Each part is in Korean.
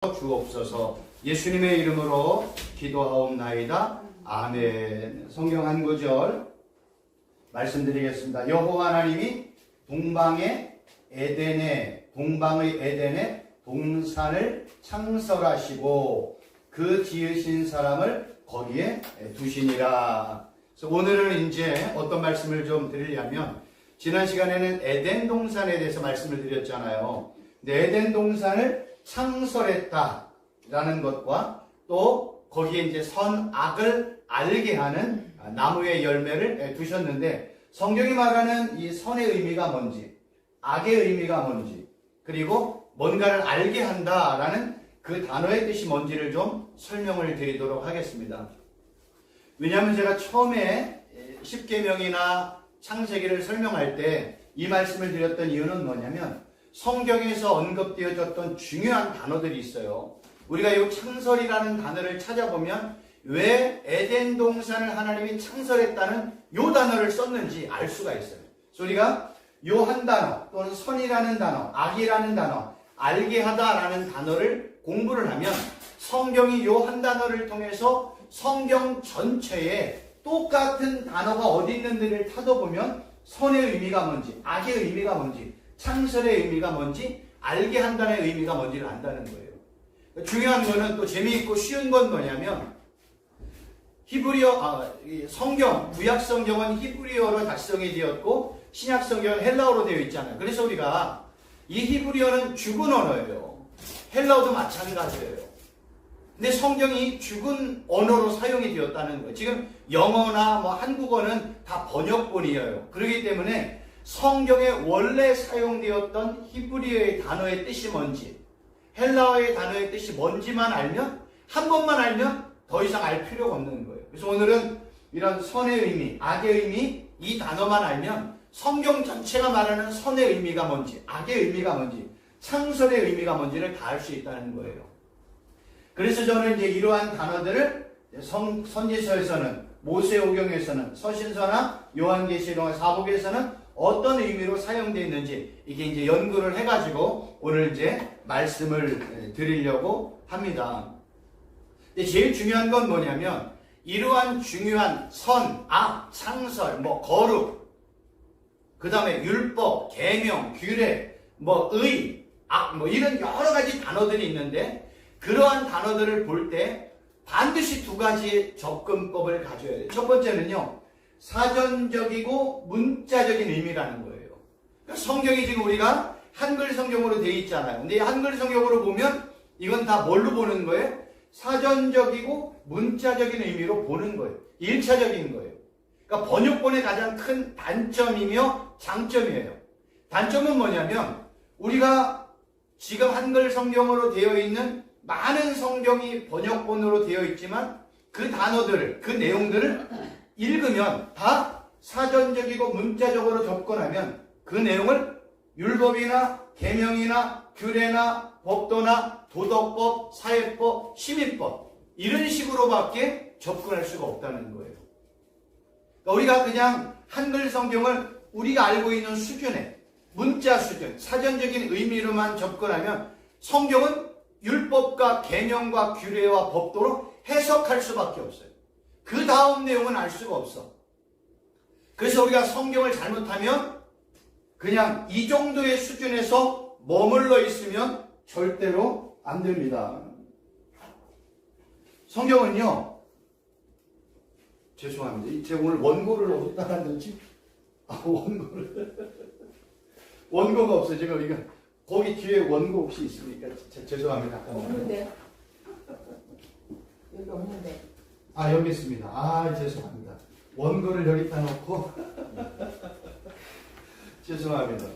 주옵소서. 예수님의 이름으로 기도하옵나이다. 아멘. 성경 한 구절 말씀드리겠습니다. 여호와 하나님이 동방의 에덴에 동산을 창설하시고 그 지으신 사람을 거기에 두시니라. 그래서 오늘은 이제 어떤 말씀을 좀 드리려면, 지난 시간에는 에덴 동산에 대해서 말씀을 드렸잖아요. 근데 에덴 동산을 창설했다라는 것과 또 거기에 이제 선악을 알게 하는 나무의 열매를 두셨는데, 성경이 말하는 이 선의 의미가 뭔지, 악의 의미가 뭔지, 그리고 뭔가를 알게 한다라는 그 단어의 뜻이 뭔지를 좀 설명을 드리도록 하겠습니다. 왜냐하면 제가 처음에 십계명이나 창세기를 설명할 때 이 말씀을 드렸던 이유는 뭐냐면, 성경에서 언급되어졌던 중요한 단어들이 있어요. 우리가 이 창설이라는 단어를 찾아보면 왜 에덴 동산을 하나님이 창설했다는 이 단어를 썼는지 알 수가 있어요. 그래서 우리가 이 한 단어 또는 선이라는 단어, 악이라는 단어, 알게 하다라는 단어를 공부를 하면 성경이 이 한 단어를 통해서 성경 전체에 똑같은 단어가 어디 있는지를 타도보면 선의 의미가 뭔지, 악의 의미가 뭔지, 창설의 의미가 뭔지, 알게 한다는 의미가 뭔지를 안다는 거예요. 중요한 거는, 또 재미있고 쉬운 건 뭐냐면, 성경, 구약 성경은 히브리어로 작성이 되었고 신약 성경은 헬라어로 되어 있잖아요. 그래서 우리가 이 히브리어는 죽은 언어예요. 헬라어도 마찬가지예요. 근데 성경이 죽은 언어로 사용이 되었다는 거예요. 지금 영어나 한국어는 다 번역본이에요. 그렇기 때문에 성경에 원래 사용되었던 히브리어의 단어의 뜻이 뭔지, 헬라어의 단어의 뜻이 뭔지만 알면, 한 번만 알면 더 이상 알 필요가 없는 거예요. 그래서 오늘은 이런 선의 의미, 악의 의미, 이 단어만 알면 성경 전체가 말하는 선의 의미가 뭔지, 악의 의미가 뭔지, 창설의 의미가 뭔지를 다 알 수 있다는 거예요. 그래서 저는 이제 이러한 단어들을 선지서에서는, 모세오경에서는, 서신서나 요한계시록, 사복에서는 어떤 의미로 사용되어 있는지 이게 이제 연구를 해가지고 오늘 이제 말씀을 드리려고 합니다. 근데 제일 중요한 건 뭐냐면, 이러한 중요한 선, 악, 창설, 거룩, 그 다음에 율법, 계명, 규례, 의, 악, 이런 여러 가지 단어들이 있는데, 그러한 단어들을 볼 때 반드시 두 가지의 접근법을 가져야 돼요. 첫 번째는요, 사전적이고 문자적인 의미라는 거예요. 그러니까 성경이 지금 우리가 한글 성경으로 되어 있잖아요. 근데 이 한글 성경으로 보면 이건 다 뭘로 보는 거예요? 사전적이고 문자적인 의미로 보는 거예요. 1차적인 거예요. 그러니까 번역본의 가장 큰 단점이며 장점이에요. 단점은 뭐냐면, 우리가 지금 한글 성경으로 되어 있는 많은 성경이 번역본으로 되어 있지만 그 단어들을, 그 내용들을 읽으면 다 사전적이고 문자적으로 접근하면 그 내용을 율법이나 계명이나 규례나 법도나 도덕법, 사회법, 시민법, 이런 식으로밖에 접근할 수가 없다는 거예요. 그러니까 우리가 그냥 한글 성경을 우리가 알고 있는 수준의 문자 수준, 사전적인 의미로만 접근하면 성경은 율법과 계명과 규례와 법도로 해석할 수밖에 없어요. 그 다음 내용은 알 수가 없어. 그래서 우리가 성경을 잘못하면 그냥 이 정도의 수준에서 머물러 있으면 절대로 안 됩니다. 성경은요, 죄송합니다. 제가 오늘 원고를 어디다 놨는지, 원고가 없어요. 제가 이거 거기 뒤에 원고 혹시 있습니까? 죄송합니다. 없는데. 여기 없는데. 여기 있습니다. 죄송합니다. 원고를 여기다 놓고 죄송합니다.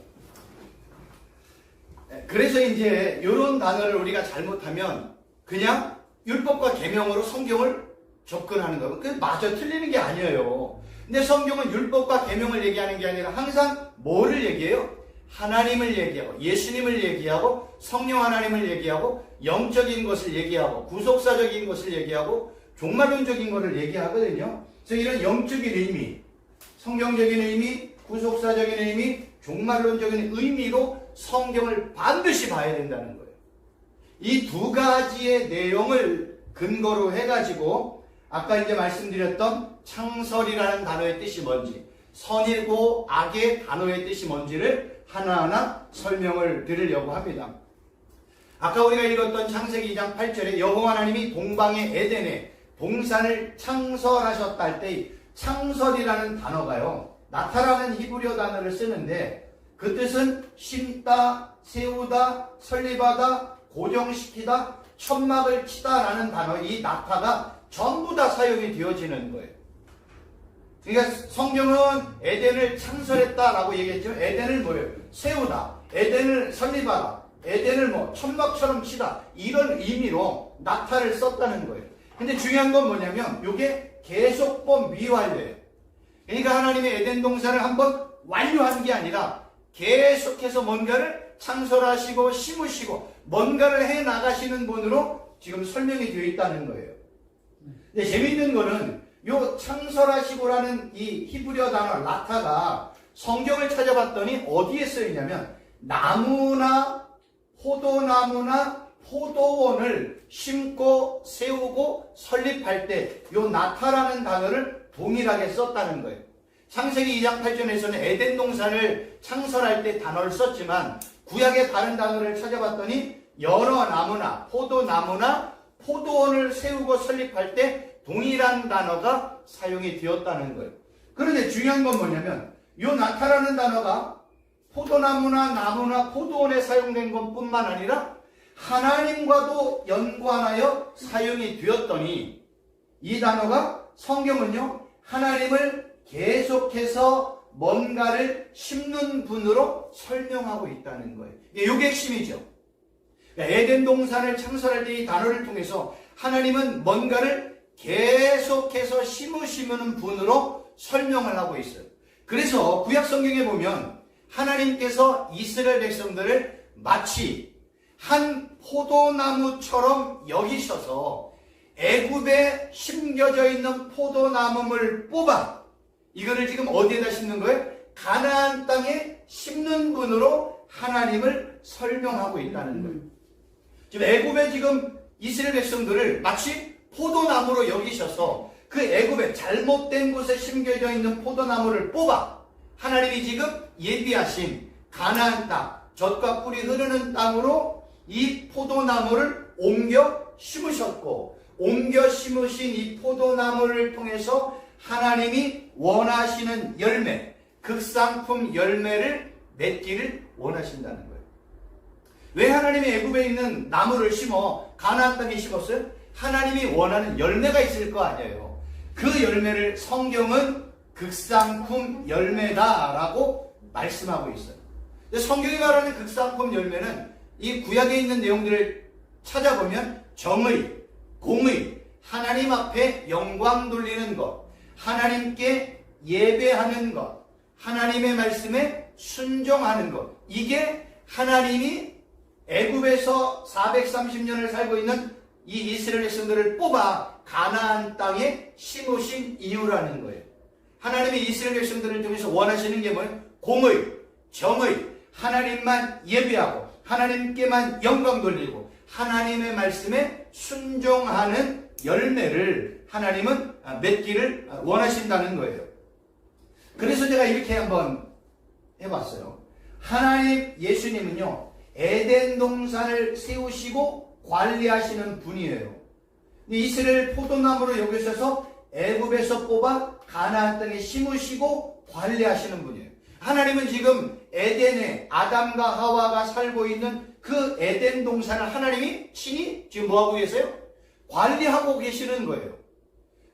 그래서 이제 이런 단어를 우리가 잘못하면 그냥 율법과 계명으로 성경을 접근하는 거고, 그게 마저 틀리는 게 아니에요. 근데 성경은 율법과 계명을 얘기하는 게 아니라 항상 뭐를 얘기해요? 하나님을 얘기하고, 예수님을 얘기하고, 성령 하나님을 얘기하고, 영적인 것을 얘기하고, 구속사적인 것을 얘기하고, 종말론적인 것을 얘기하거든요. 그래서 이런 영적인 의미, 성경적인 의미, 구속사적인 의미, 종말론적인 의미로 성경을 반드시 봐야 된다는 거예요. 이 두 가지의 내용을 근거로 해가지고 아까 이제 말씀드렸던 창설이라는 단어의 뜻이 뭔지, 선이고 악의 단어의 뜻이 뭔지를 하나하나 설명을 드리려고 합니다. 아까 우리가 읽었던 창세기 2장 8절에 여호와 하나님이 동방의 에덴에 동산을 창설하셨다 할 때 창설이라는 단어가요, 나타라는 히브리어 단어를 쓰는데 그 뜻은 심다, 세우다, 설립하다, 고정시키다, 천막을 치다 라는 단어, 이 나타가 전부 다 사용이 되어지는 거예요. 그러니까 성경은 에덴을 창설했다라고 얘기했죠. 에덴을 뭐예요? 세우다, 에덴을 설립하다, 에덴을 뭐 천막처럼 치다, 이런 의미로 나타를 썼다는 거예요. 근데 중요한 건 뭐냐면 이게 계속법 미완료예요. 그러니까 하나님의 에덴 동산을 한번 완료한 게 아니라 계속해서 뭔가를 창설하시고 심으시고 뭔가를 해 나가시는 분으로 지금 설명이 되어 있다는 거예요. 근데 재미있는 거는 요 창설하시고라는 이 히브리어 단어 라타가 성경을 찾아봤더니 어디에 쓰이냐면 나무나 포도나무나 포도원을 심고 세우고 설립할 때 요 나타라는 단어를 동일하게 썼다는 거예요. 창세기 2장 8절에서는 에덴 동산을 창설할 때 단어를 썼지만 구약의 다른 단어를 찾아봤더니 여러 나무나 포도나무나 포도원을 세우고 설립할 때 동일한 단어가 사용이 되었다는 거예요. 그런데 중요한 건 뭐냐면 요 나타라는 단어가 포도나무나 나무나 포도원에 사용된 것뿐만 아니라 하나님과도 연관하여 사용이 되었더니 이 단어가 성경은요 하나님을 계속해서 뭔가를 심는 분으로 설명하고 있다는 거예요. 이게 핵심이죠. 에덴 동산을 창설할 때 이 단어를 통해서 하나님은 뭔가를 계속해서 심으시는 분으로 설명을 하고 있어요. 그래서 구약 성경에 보면 하나님께서 이스라엘 백성들을 마치 한 포도나무처럼 여기셔서 애굽에 심겨져 있는 포도나무를 뽑아 이거를 지금 어디에다 심는 거예요? 가나안 땅에 심는 분으로 하나님을 설명하고 있다는 거예요. 지금 애굽에 지금 이스라엘 백성들을 마치 포도나무로 여기셔서 그 애굽에 잘못된 곳에 심겨져 있는 포도나무를 뽑아 하나님이 지금 예비하신 가나안 땅, 젖과 꿀이 흐르는 땅으로 이 포도나무를 옮겨 심으셨고 옮겨 심으신 이 포도나무를 통해서 하나님이 원하시는 열매, 극상품 열매를 맺기를 원하신다는 거예요. 왜 하나님이 애굽에 있는 나무를 심어 가나안 땅에 심었어요? 하나님이 원하는 열매가 있을 거 아니에요. 그 열매를 성경은 극상품 열매다라고 말씀하고 있어요. 성경이 말하는 극상품 열매는 이 구약에 있는 내용들을 찾아보면 정의, 공의, 하나님 앞에 영광 돌리는 것, 하나님께 예배하는 것, 하나님의 말씀에 순종하는 것, 이게 하나님이 애굽에서 430년을 살고 있는 이 이스라엘 백성들을 뽑아 가나안 땅에 심으신 이유라는 거예요. 하나님이 이스라엘 백성들을 통해서 원하시는 게 뭐예요? 공의, 정의, 하나님만 예배하고 하나님께만 영광 돌리고 하나님의 말씀에 순종하는 열매를 하나님은 맺기를 원하신다는 거예요. 그래서 제가 이렇게 한번 해봤어요. 하나님 예수님은요 에덴 동산을 세우시고 관리하시는 분이에요. 이스라엘 포도나무로 여기셔서 애굽에서 뽑아 가나안 땅에 심으시고 관리하시는 분이에요. 하나님은 지금 에덴에 아담과 하와가 살고 있는 그 에덴 동산을 하나님이 친히 지금 뭐하고 계세요? 관리하고 계시는 거예요.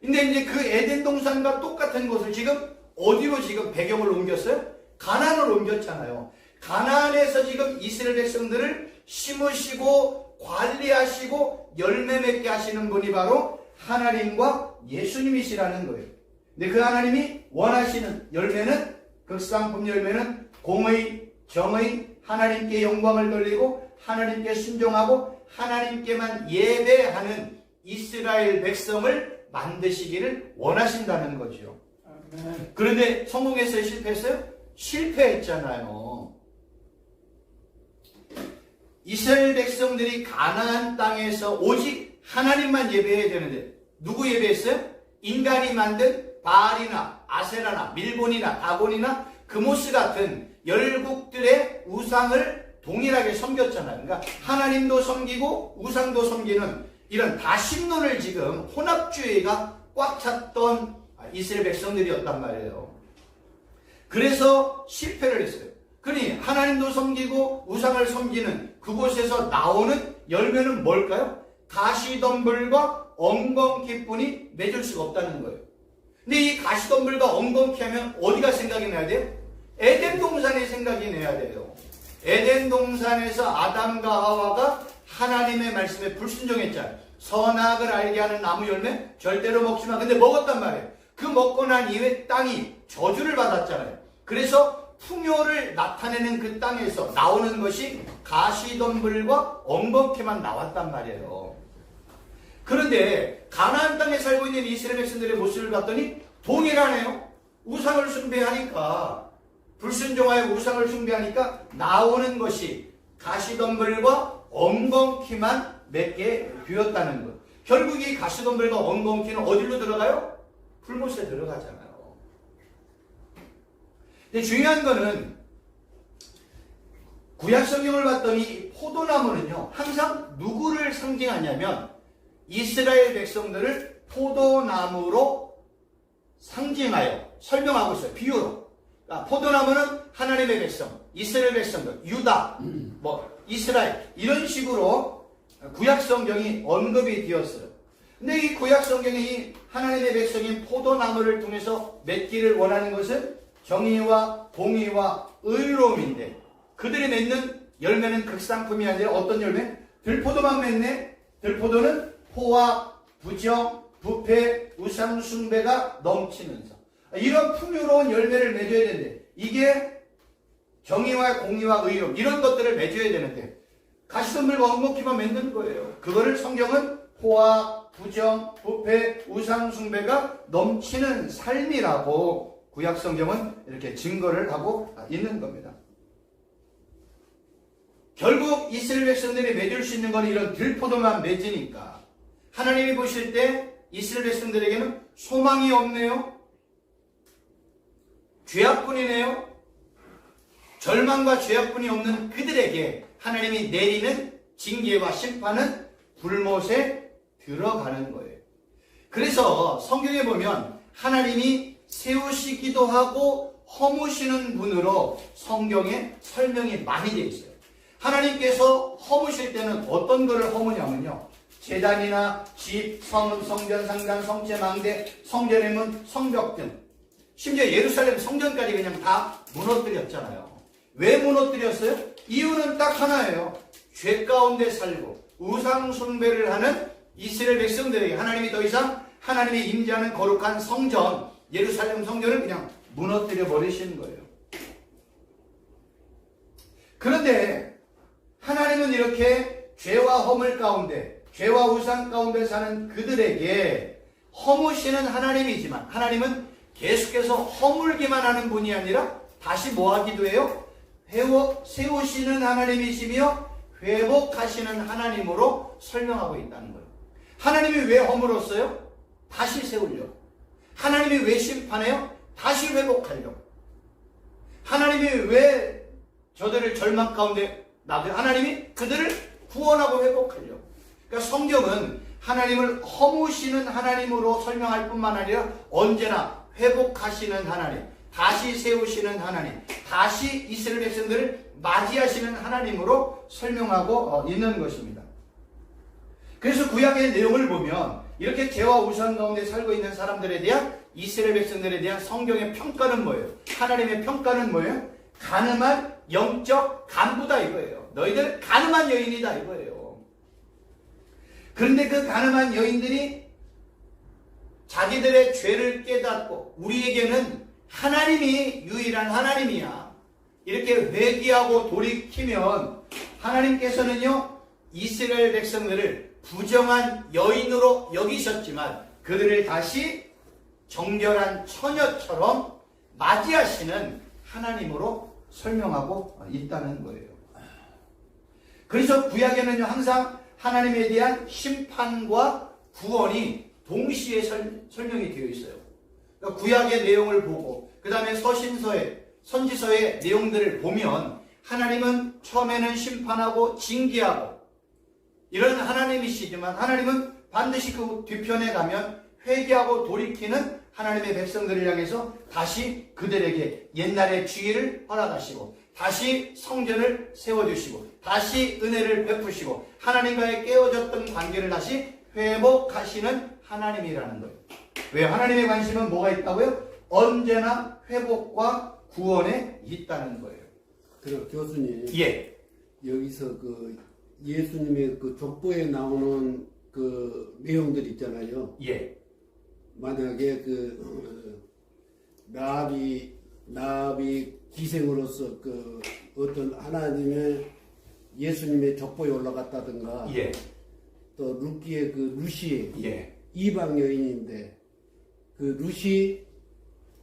근데 이제 그 에덴 동산과 똑같은 곳을 지금 어디로 지금 배경을 옮겼어요? 가나안으로 옮겼잖아요. 가나안에서 지금 이스라엘 백성들을 심으시고 관리하시고 열매 맺게 하시는 분이 바로 하나님과 예수님이시라는 거예요. 근데 그 하나님이 원하시는 열매는 극상품 열매는 공의, 정의, 하나님께 영광을 돌리고 하나님께 순종하고 하나님께만 예배하는 이스라엘 백성을 만드시기를 원하신다는 거죠. 그런데 성공했어요? 실패했어요? 실패했잖아요. 이스라엘 백성들이 가나안 땅에서 오직 하나님만 예배해야 되는데 누구 예배했어요? 인간이 만든 바알이나 아세라나 밀본이나 다곤이나 그모스 같은 열국들의 우상을 동일하게 섬겼잖아요. 그러니까 하나님도 섬기고 우상도 섬기는 이런 다신론을 지금 혼합주의가 꽉 찼던 이스라엘 백성들이었단 말이에요. 그래서 실패를 했어요. 그러니 하나님도 섬기고 우상을 섬기는 그곳에서 나오는 열매는 뭘까요? 가시덤불과 엉겅퀴뿐이 맺을 수가 없다는 거예요. 근데 이 가시덤불과 엉겅퀴 하면 어디가 생각이 나야 돼요? 에덴 동산이 생각이 나야 돼요. 에덴 동산에서 아담과 하와가 하나님의 말씀에 불순종했잖아요. 선악을 알게 하는 나무 열매 절대로 먹지 마. 근데 먹었단 말이에요. 그 먹고 난 이후에 땅이 저주를 받았잖아요. 그래서 풍요를 나타내는 그 땅에서 나오는 것이 가시덤불과 엉겅퀴만 나왔단 말이에요. 그런데 가나안 땅에 살고 있는 이스라엘 백성들의 모습을 봤더니 동일하네요. 우상을 숭배하니까, 불순종하여 우상을 숭배하니까 나오는 것이 가시덤불과 엉겅퀴만 맺게 되었다는 것. 결국 이 가시덤불과 엉겅퀴는 어디로 들어가요? 풀못에 들어가잖아요. 근데 중요한 거는 구약 성경을 봤더니 포도나무는요 항상 누구를 상징하냐면 이스라엘 백성들을 포도나무로 상징하여 설명하고 있어요. 비유로. 그러니까 포도나무는 하나님의 백성, 이스라엘 백성들, 유다, 이스라엘 이런 식으로 구약 성경이 언급이 되었어요. 근데 이 구약 성경에 이 하나님의 백성인 포도나무를 통해서 맺기를 원하는 것은 정의와 공의와 의로움인데 그들이 맺는 열매는 극상품이 아니라 어떤 열매? 들포도만 맺네. 들포도는 포악, 부정, 부패, 우상 숭배가 넘치면서 이런 풍요로운 열매를 맺어야 되는데 이게 정의와 공의와 의로움 이런 것들을 맺어야 되는데 가시덤불과 엉겅퀴만 맺는 거예요. 그거를 성경은 포악, 부정, 부패, 우상 숭배가 넘치는 삶이라고 구약 성경은 이렇게 증거를 하고 있는 겁니다. 결국 이스라엘 백성들이 맺을 수 있는 건 이런 들포도만 맺으니까 하나님이 보실 때 이스라엘 백성들에게는 소망이 없네요. 죄악뿐이네요. 절망과 죄악뿐이 없는 그들에게 하나님이 내리는 징계와 심판은 불못에 들어가는 거예요. 그래서 성경에 보면 하나님이 세우시기도 하고 허무시는 분으로 성경에 설명이 많이 되어 있어요. 하나님께서 허무실 때는 어떤 것을 허무냐면요. 제단이나 집, 성읍, 성전, 상단, 성체, 망대, 성전의 문, 성벽 등 심지어 예루살렘 성전까지 그냥 다 무너뜨렸잖아요. 왜 무너뜨렸어요? 이유는 딱 하나예요. 죄 가운데 살고 우상 숭배를 하는 이스라엘 백성들에게 하나님이 더 이상 하나님이 임재하는 거룩한 성전 예루살렘 성전을 그냥 무너뜨려 버리시는 거예요. 그런데 하나님은 이렇게 죄와 허물 가운데 죄와 우상 가운데 사는 그들에게 허무시는 하나님이지만 하나님은 계속해서 허물기만 하는 분이 아니라 다시 뭐 하기도 해요? 세우시는 하나님이시며 회복하시는 하나님으로 설명하고 있다는 거예요. 하나님이 왜 허물었어요? 다시 세우려고. 하나님이 왜 심판해요? 다시 회복하려고. 하나님이 왜 저들을 절망 가운데 놔둬요? 하나님이 그들을 구원하고 회복하려고. 그러니까 성경은 하나님을 허무시는 하나님으로 설명할 뿐만 아니라 언제나 회복하시는 하나님, 다시 세우시는 하나님, 다시 이스라엘 백성들을 맞이하시는 하나님으로 설명하고 있는 것입니다. 그래서 구약의 내용을 보면 이렇게 죄와 우상 가운데 살고 있는 사람들에 대한 이스라엘 백성들에 대한 성경의 평가는 뭐예요? 하나님의 평가는 뭐예요? 가늠한 영적 간부다 이거예요. 너희들 가늠한 여인이다 이거예요. 그런데 그 가늠한 여인들이 자기들의 죄를 깨닫고 우리에게는 하나님이 유일한 하나님이야. 이렇게 회개하고 돌이키면 하나님께서는요 이스라엘 백성들을 부정한 여인으로 여기셨지만 그들을 다시 정결한 처녀처럼 맞이하시는 하나님으로 설명하고 있다는 거예요. 그래서 구약에는요 항상 하나님에 대한 심판과 구원이 동시에 설명이 되어 있어요. 그러니까 구약의 내용을 보고 그 다음에 서신서의 선지서의 내용들을 보면 하나님은 처음에는 심판하고 징계하고 이런 하나님이시지만 하나님은 반드시 그 뒤편에 가면 회개하고 돌이키는 하나님의 백성들을 향해서 다시 그들에게 옛날의 주의를 허락하시고 다시 성전을 세워주시고 다시 은혜를 베푸시고 하나님과의 깨어졌던 관계를 다시 회복하시는 하나님이라는 거예요. 왜? 하나님의 관심은 뭐가 있다고요? 언제나 회복과 구원에 있다는 거예요. 그럼 교수님, 예. 여기서 그 예수님의 그 족보에 나오는 그 내용들 있잖아요. 예. 만약에 나비 기생으로서 그 어떤 하나님의 예수님의 족보에 올라갔다든가, 예. 또 루키의 그 루시, 예. 이방 여인인데 그 루시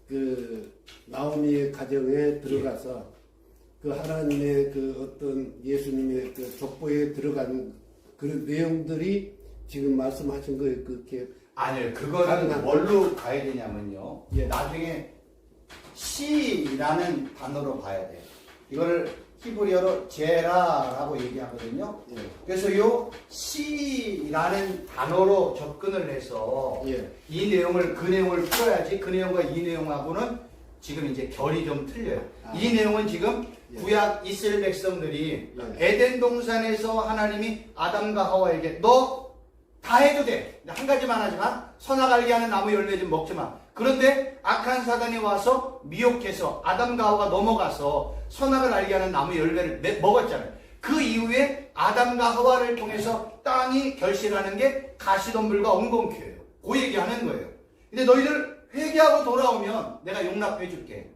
그 나오미의 가정에 들어가서 그 하나님의 그 어떤 예수님의 그 족보에 들어간 그런 내용들이 지금 말씀하신 거에 그렇게 아니요, 그거는 가능한 뭘로 가야 되냐면요. 예. 나중에 시라는 단어로 봐야 돼요. 이거를 히브리어로 제라라고 얘기하거든요. 예. 그래서 요 시라는 단어로 접근을 해서 예. 이 내용을 그 내용을 풀어야지 그 내용과 이 내용하고는 지금 이제 결이 좀 틀려요. 이 내용은 지금 예. 구약 이스라엘 백성들이 예. 에덴 동산에서 하나님이 아담과 하와에게 너 다 해도 돼. 한 가지만 하지만 선악 알게 하는 나무 열매 좀 먹지 마. 그런데 악한 사단이 와서 미혹해서 아담과 하와가 넘어가서 선악을 알게 하는 나무 열매를 먹었잖아요. 그 이후에 아담과 하와를 통해서 땅이 결실하는 게 가시덤불과 엉겅퀴예요. 그 얘기하는 거예요. 근데 너희들 회개하고 돌아오면 내가 용납해 줄게.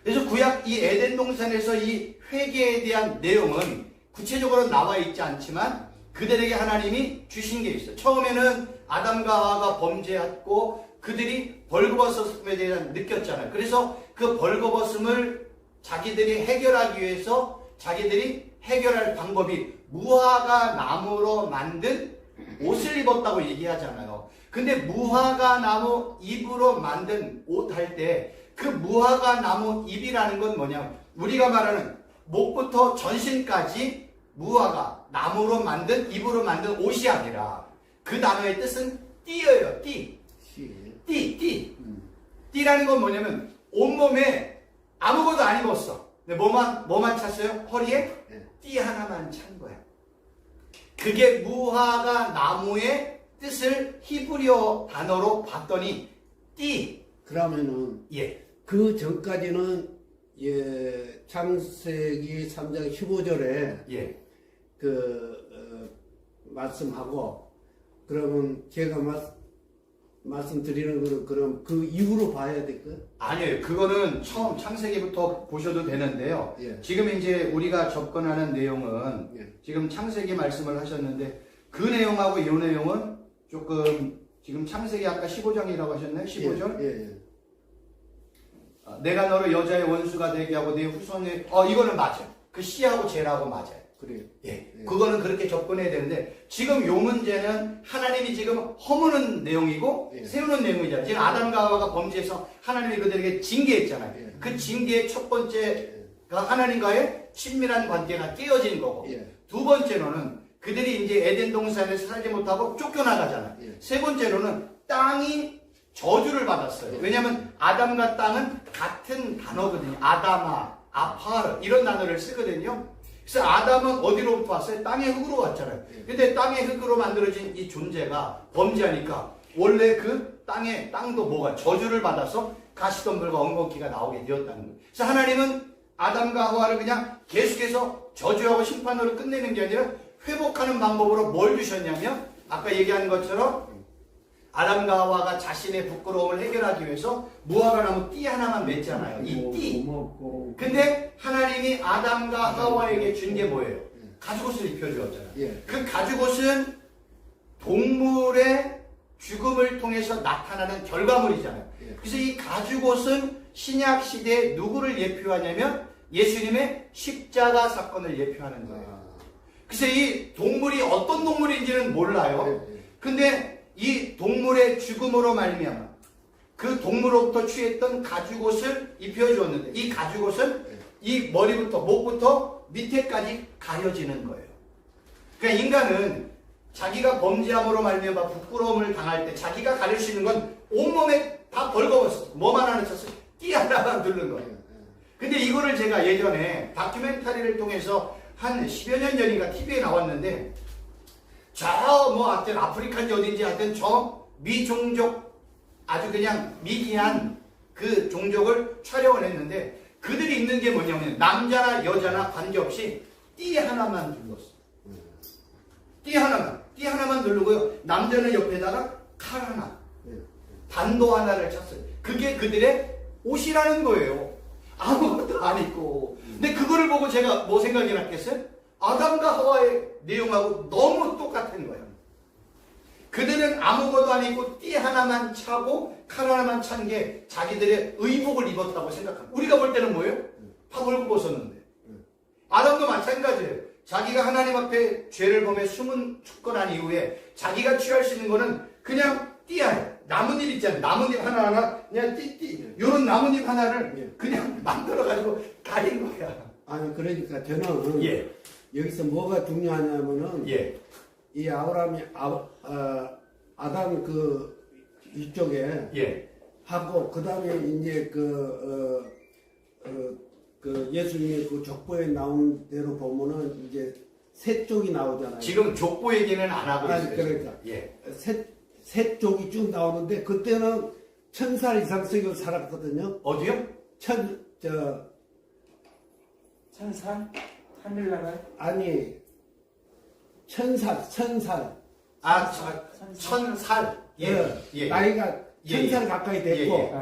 그래서 구약 이 에덴 동산에서 이 회개에 대한 내용은 구체적으로 나와 있지 않지만 그들에게 하나님이 주신 게 있어요. 처음에는 아담과 하와가 범죄했고 그들이 벌거벗음에 대한 느꼈잖아요. 그래서 그 벌거벗음을 자기들이 해결하기 위해서 자기들이 해결할 방법이 무화과 나무로 만든 옷을 입었다고 얘기하잖아요. 근데 무화과 나무 잎으로 만든 옷 할 때 그 무화과 나무 잎이라는 건 뭐냐면 우리가 말하는 목부터 전신까지 무화과 나무로 만든 잎으로 만든 옷이 아니라 그 단어의 뜻은 띠예요. 띠. 띠라는 건 뭐냐면 온몸에 아무것도 안 입었어. 근데 뭐만 찼어요? 허리에 띠 하나만 찬 거야. 그게 무화과 나무의 뜻을 히브리어 단어로 봤더니 띠. 그러면은 예. 그 전까지는 예, 창세기 3장 15절에 예. 말씀하고 그러면 제가 말씀드리는 거는 그럼 그 이후로 봐야 될까요? 아니에요. 그거는 처음 창세기부터 보셔도 되는데요. 예. 지금 이제 우리가 접근하는 내용은 예. 지금 창세기 말씀을 하셨는데 그 내용하고 이 내용은 조금 지금 창세기 아까 15장이라고 하셨나요? 15절? 예. 내가 너를 여자의 원수가 되게 하고 내 후손의 이거는 맞아요. 그 씨하고 제라하고 맞아요. 그래요. 예. 그거는 그렇게 접근해야 되는데 지금 요 문제는 하나님이 지금 허무는 내용이고 예. 세우는 내용이잖아요. 지금 아담과 하와가 범죄해서 하나님이 그들에게 징계했잖아요. 예. 그 징계의 첫 번째가 하나님과의 친밀한 관계가 깨어진 거고 예. 두 번째로는 그들이 이제 에덴 동산에서 살지 못하고 쫓겨나가잖아요. 예. 세 번째로는 땅이 저주를 받았어요. 왜냐하면 아담과 땅은 같은 단어거든요. 아담아, 아파르 이런 단어를 쓰거든요. 그래서 아담은 어디로부터 왔어요? 땅의 흙으로 왔잖아요. 근데 땅의 흙으로 만들어진 이 존재가 범죄하니까 원래 그 땅도 뭐가 저주를 받아서 가시덤불과 엉겅퀴가 나오게 되었다는 거예요. 그래서 하나님은 아담과 하와를 그냥 계속해서 저주하고 심판으로 끝내는 게 아니라 회복하는 방법으로 뭘 주셨냐면 아까 얘기한 것처럼 아담과 하와가 자신의 부끄러움을 해결하기 위해서 무화과 나무 띠 하나만 맺잖아요. 이 띠. 근데 하나님이 아담과 하와에게 준 게 뭐예요? 가죽옷을 입혀주었잖아요. 예. 그 가죽옷은 동물의 죽음을 통해서 나타나는 결과물이잖아요. 예. 그래서 이 가죽옷은 신약 시대에 누구를 예표하냐면 예수님의 십자가 사건을 예표하는 거예요. 글쎄 이 동물이 어떤 동물인지는 몰라요. 근데 이 동물의 죽음으로 말미암아 그 동물로부터 취했던 가죽옷을 입혀주었는데 이 가죽옷은 이 머리부터 목부터 밑에까지 가려지는 거예요. 그러니까 인간은 자기가 범죄함으로 말미암아 부끄러움을 당할 때 자기가 가릴 수 있는 건 온몸에 다 벌거벗어. 뭐만 하나 쳤어요. 띠 하나만 두른 거예요. 근데 이거를 제가 예전에 다큐멘터리를 통해서 한 10여 년 전인가 TV에 나왔는데 저 뭐 하여튼 아프리카인지 어딘지 하여튼 저 미종족 아주 그냥 미개한 그 종족을 촬영을 했는데 그들이 입는 게 뭐냐면 남자나 여자나 관계없이 띠 하나만 둘렀어. 띠 하나만 누르고요. 남자는 옆에다가 칼 하나, 반도 하나를 찼어요. 그게 그들의 옷이라는 거예요. 아무것도 안 입고. 근데 그거를 보고 제가 뭐 생각이 났겠어요? 아담과 하와의 내용하고 너무 똑같은 거예요. 그들은 아무것도 안 입고 띠 하나만 차고 칼 하나만 찬 게 자기들의 의복을 입었다고 생각합니다. 우리가 볼 때는 뭐예요? 다 벌고 벗었는데. 아담도 마찬가지예요. 자기가 하나님 앞에 죄를 범해 숨은 죽거난 이후에 자기가 취할 수 있는 거는 그냥 띠야. 나뭇잎 있잖아요. 나뭇잎 하나하나 그냥 띠띠. 요런 나뭇잎 하나를 그냥 만들어가지고 가린 거야. 아니 그러니까 저는 예. 여기서 뭐가 중요하냐면은 예. 이 아브라함이 아담 그 이쪽에 예. 하고 그 다음에 이제 그 예수님의 그 족보에 나온 대로 보면은 이제 세 쪽이 나오잖아요. 지금 족보 얘기는 안 하고 아니, 있어요. 그러니까. 예. 세 쪽이 쭉 나오는데 그때는 1000살 이상씩을 살았거든요. 어디요? 천산? 하늘나라요? 아니 1000살. 아, 1000살. 예. 나이가 예, 1000살 예. 가까이 됐고 예, 예.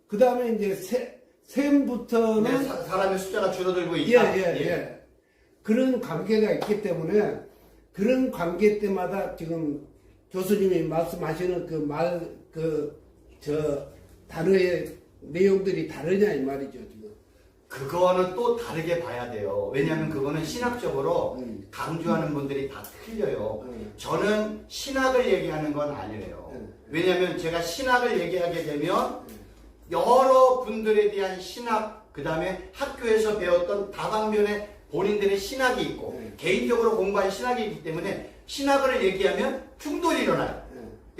그 다음에 이제 셈부터는 네, 사람의 숫자가 줄어들고 예, 있다. 예. 그런 관계가 있기 때문에 그런 관계 때마다 지금 교수님이 말씀하시는 단어의 내용들이 다르냐 이 말이죠 지금. 그거는 또 다르게 봐야 돼요. 왜냐하면 그거는 신학적으로 강조하는 분들이 다 틀려요. 저는 신학을 얘기하는 건 아니에요. 왜냐하면 제가 신학을 얘기하게 되면 여러 분들에 대한 신학, 그 다음에 학교에서 배웠던 다방면의 본인들의 신학이 있고 개인적으로 공부한 신학이 있기 때문에 신학을 얘기하면 충돌이 일어나요.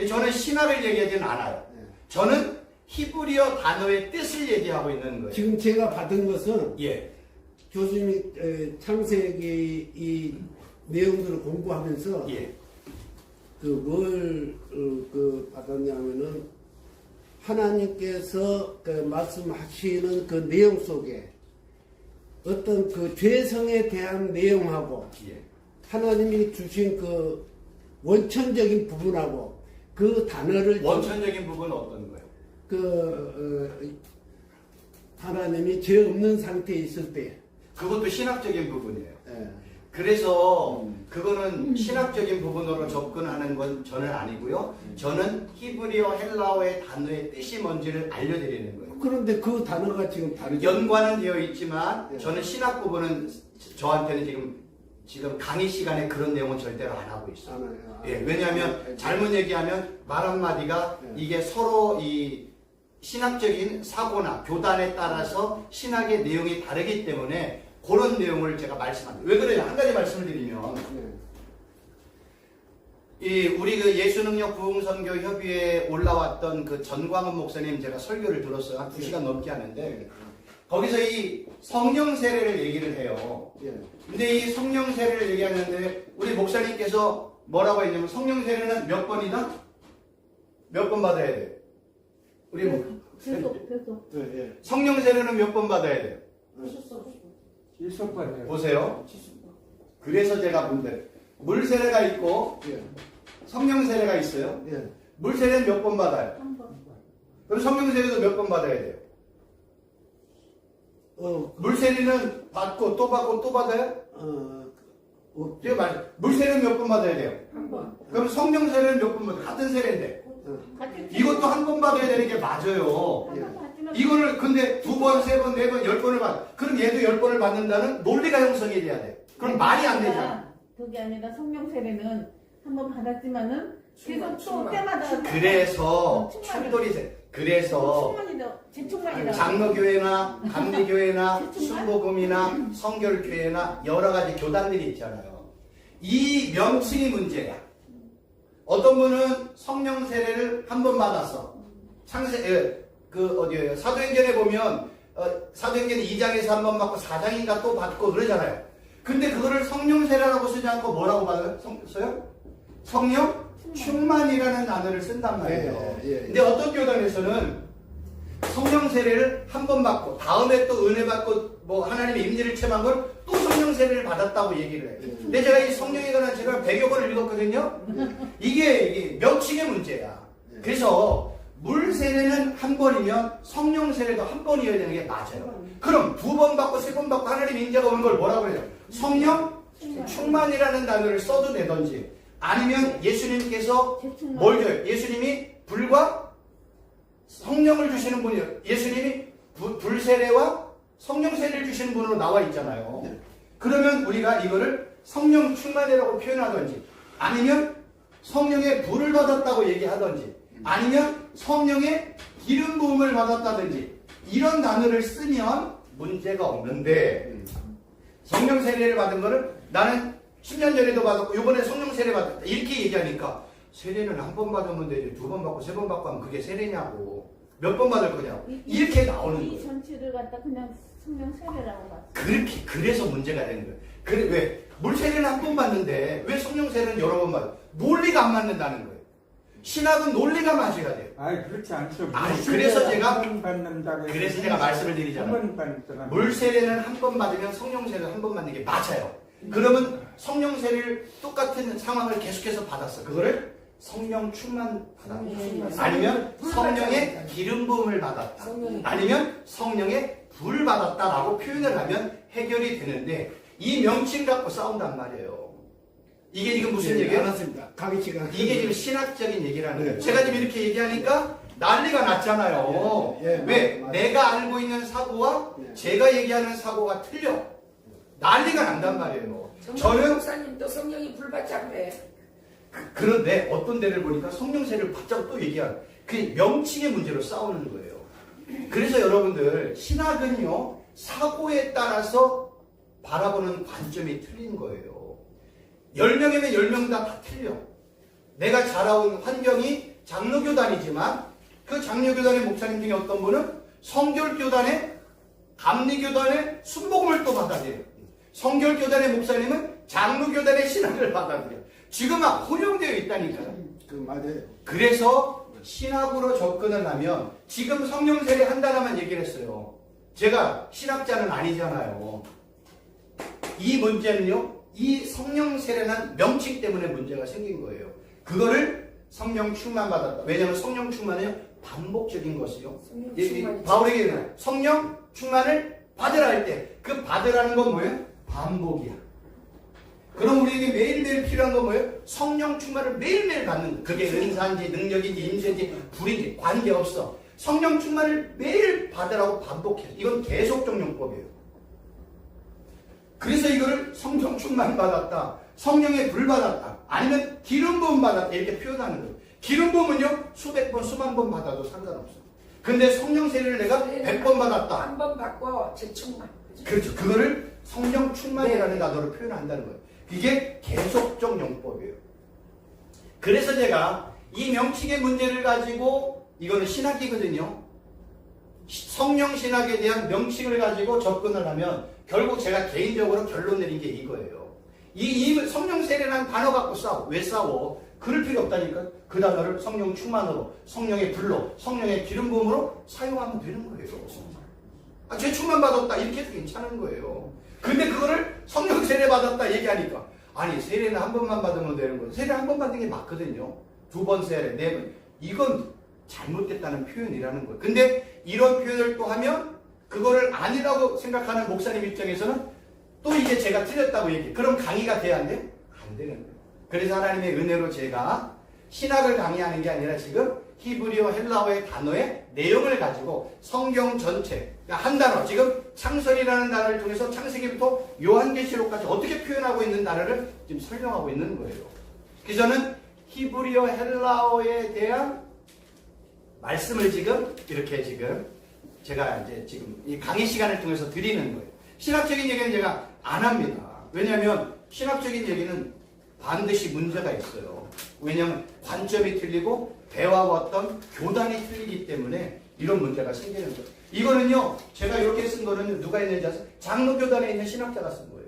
저는 신학을 얘기하지는 않아요. 저는 히브리어 단어의 뜻을 얘기하고 있는 거예요. 지금 제가 받은 것은 예. 교수님이 창세기 이 내용들을 공부하면서 예. 그 받았냐면은 하나님께서 그 말씀하시는 그 내용 속에 어떤 그 죄성에 대한 내용하고 예. 하나님이 주신 그 원천적인 부분하고 그 단어를 원천적인 부분은 어떤 거예요? 하나님이 죄 없는 상태에 있을 때 그것도 신학적인 부분이에요. 예. 그래서 그거는 신학적인 부분으로 접근하는 건 저는 아니고요. 저는 히브리어 헬라어의 단어의 뜻이 뭔지를 알려드리는 거예요. 그런데 그 단어가 지금 다르죠. 연관은 되어 있지만 예. 저는 신학 부분은 저한테는 지금 강의 시간에 그런 내용은 절대로 안 하고 있어요. 예, 왜냐하면 잘못 얘기하면 말 한마디가 이게 서로 이 신학적인 사고나 교단에 따라서 신학의 내용이 다르기 때문에 그런 내용을 제가 말씀합니다. 왜 그래요? 한 가지 말씀을 드리면 우리 그 예수능력 부흥선교 협의회에 올라왔던 그 전광훈 목사님 제가 설교를 들었어요. 한 2시간 넘게 하는데 거기서 이 성령 세례를 얘기를 해요. 근데 이 성령 세례를 얘기하는데 우리 목사님께서 뭐라고 했냐면 성령 세례는 몇 번이다? 몇 번 받아야 돼? 우리 계속. 성령 세례는 몇 번 받아야 돼요? 일속반이에요. 보세요. 그래서 제가 본데 물 세례가 있고 성령 세례가 있어요. 물 세례는 몇 번 받아요? 한 번. 그럼 성령 세례도 몇 번 받아야 돼요? 물 세례는 받고 또 받고 또 받아요? 제가 말 물 세례는 몇 번 받아야 돼요? 한 번. 그럼 성령 세례는 몇 번 받아요? 같은 세례인데 이것도 한 번 받아야 되는 게 맞아요. 이거를 근데 2번, 3번, 4번, 10번을 받. 그럼 얘도 10번을 받는다는 논리가 형성이 돼야 돼. 그럼 말이 안 되잖아. 그게 아니라 성령 세례는 한번 받았지만은 계속 또 충만. 때마다 그래서 충만이- 충돌이 돼. 그래서 충만이다. 재충만이다. 장로교회나 감리교회나 정말? 순복음이나 성결교회나 여러 가지 교단들이 있잖아요. 이 명칭이 문제야. 어떤 분은 성령 세례를 한 번 받았어. 어디에요? 사도행전에 보면 사도행전 2장에서 한 번 받고 4장인가 또 받고 그러잖아요. 근데 그거를 성령 세례라고 쓰지 않고 뭐라고 써요? 성령 충만이라는 단어를 쓴단 말이에요. 예, 예, 예. 근데 어떤 교단에서는 성령 세례를 한 번 받고 다음에 또 은혜 받고 뭐 하나님의 임재를 체험한 걸 또 성령 세례를 받았다고 얘기를 해요. 근데 제가 이 성령에 관한 제가 100여 번을 읽었거든요. 이게 명칭의 문제야. 그래서 물 세례는 한 번이면 성령 세례도 한 번이어야 되는 게 맞아요. 그럼 두 번 받고 세 번 받고 하나님 임재가 오는 걸 뭐라고 해요? 성령 충만이라는 단어를 써도 되든지 아니면 예수님께서 재충만. 뭘 줘요? 예수님이 불과 성령을 주시는 분이에요. 예수님이 불 세례와 성령 세례를 주시는 분으로 나와 있잖아요. 그러면 우리가 이거를 성령 충만이라고 표현하든지 아니면 성령의 불을 받았다고 얘기하든지 아니면 성령의 기름 부음을 받았다든지 이런 단어를 쓰면 문제가 없는데 성령 세례를 받은 거를 나는 10년 전에도 받았고 이번에 성령 세례 받았다 이렇게 얘기하니까 세례는 한 번 받으면 되지 두 번 받고 세 번 받고 하면 그게 세례냐고 몇 번 받을 거냐고 이렇게 나오는 이 거예요. 전체를 갖다 그냥 성령 세례라고 봤어. 그래서 문제가 되는 거예요. 그래 왜 물 세례는 한 번 받는데 왜 성령 세례는 여러 번 받아? 논리가 안 맞는다는 거예요. 신학은 논리가 맞아야 돼요. 아니 그렇지 않죠. 아니, 그래서 제가- 한번 받는다고 해서 그래서 제가 말씀을 드리잖아요. 한번 받더라. 물 세례는 한 번 받으면 성령 세례 한 번 받는 게 맞아요. 그러면 성령 세례를 똑같은 상황을 계속해서 받았어. 그거를 성령 충만 받았다. 아니면 성령의 기름 부음을 받았다. 아니면 성령의 불 받았다라고 표현을 하면 해결이 되는데 이 명칭 갖고 싸운단 말이에요. 이게 지금 무슨 얘기예요? 알았습니다. 강의 시간. 이게 지금 신학적인 얘기라는 거예요. 네. 제가 지금 이렇게 얘기하니까 난리가 났잖아요. 예, 예, 왜? 맞아요. 내가 알고 있는 사고와 예. 제가 얘기하는 사고가 틀려. 난리가 난단 말이에요. 저는 목사님도 성령이 불받자 그래. 그런데 어떤 데를 보니까 성령세를 받자고 또 얘기하는 그 명칭의 문제로 싸우는 거예요. 그래서 여러분들 신학은요 사고에 따라서 바라보는 관점이 틀린 거예요. 10명이면 10명 다 틀려. 내가 자라온 환경이 장로교단이지만 그 장로교단의 목사님 중에 어떤 분은 성결교단의 감리교단의 순복음을 또 받아들여요. 성결교단의 목사님은 장로교단의 신학을 받아들여요. 지금 막 혼용되어 있다니까요. 그 맞아요. 그래서 신학으로 접근을 하면 지금 성령 세례 한다라만 얘기를 했어요. 제가 신학자는 아니잖아요. 이 문제는요. 이 성령 세례는 명칭 때문에 문제가 생긴 거예요. 그거를 성령 충만 받았다. 왜냐하면 성령 충만은 반복적인 것이요. 성령 이 충만이 바울에게 얘기해요. 성령 충만을 받으라 할 때 그 받으라는 건 뭐예요? 반복이야. 그럼 우리에게 매일매일 필요한 건 뭐예요? 성령 충만을 매일매일 받는 거. 그게 은사인지 능력인지 임재인지 불인지 관계없어. 성령 충만을 매일 받으라고 반복해요. 이건 계속적용법이에요. 그래서 이거를 성령 충만 받았다. 성령의 불 받았다. 아니면 기름 부음 받았다. 이렇게 표현하는 거예요. 기름 부음은요. 수백 번 수만 번 받아도 상관없어. 근데 성령 세례를 내가 100번 받았다. 한 번 받고 재충만. 그렇죠. 그거를 성령 충만이라는 단어로 표현한다는 거예요. 이게 계속적 용법이에요. 그래서 제가 이 명칭의 문제를 가지고 이거는 신학이거든요. 성령 신학에 대한 명칭을 가지고 접근을 하면 결국 제가 개인적으로 결론 내린 게 이거예요. 이 성령 세례라는 단어 갖고 싸워. 왜 싸워? 그럴 필요 없다니까. 그 단어를 성령 충만으로, 성령의 불로, 성령의 기름 부음으로 사용하면 되는 거예요. 아, 죄 충만 받았다 이렇게 해도 괜찮은 거예요. 근데 그거를 성령 세례 받았다 얘기하니까 아니 세례는 한 번만 받으면 되는 거예요. 세례 한 번 받는 게 맞거든요. 두 번 세례, 네 번. 이건 잘못됐다는 표현이라는 거예요. 근데 이런 표현을 또 하면 그거를 아니라고 생각하는 목사님 입장에서는 또 이제 제가 틀렸다고 얘기해. 그럼 강의가 돼야 안 돼요? 안 되는 거예요. 그래서 하나님의 은혜로 제가 신학을 강의하는 게 아니라 지금 히브리어 헬라어의 단어의 내용을 가지고 성경 전체 그러니까 한 단어 지금 창설이라는 단어를 통해서 창세기부터 요한계시록까지 어떻게 표현하고 있는 단어를 지금 설명하고 있는 거예요. 그래서 저는 히브리어 헬라어에 대한 말씀을 지금 이렇게 지금 제가 이제 지금 이 강의 시간을 통해서 드리는 거예요. 신학적인 얘기는 제가 안 합니다. 왜냐하면 신학적인 얘기는 반드시 문제가 있어요. 왜냐하면 관점이 틀리고 배와 어떤 교단이 틀리기 때문에 이런 문제가 생기는 거예요. 이거는요, 제가 이렇게 쓴 거는 누가 했는지 아세요? 장로교단에 있는 신학자가 쓴 거예요.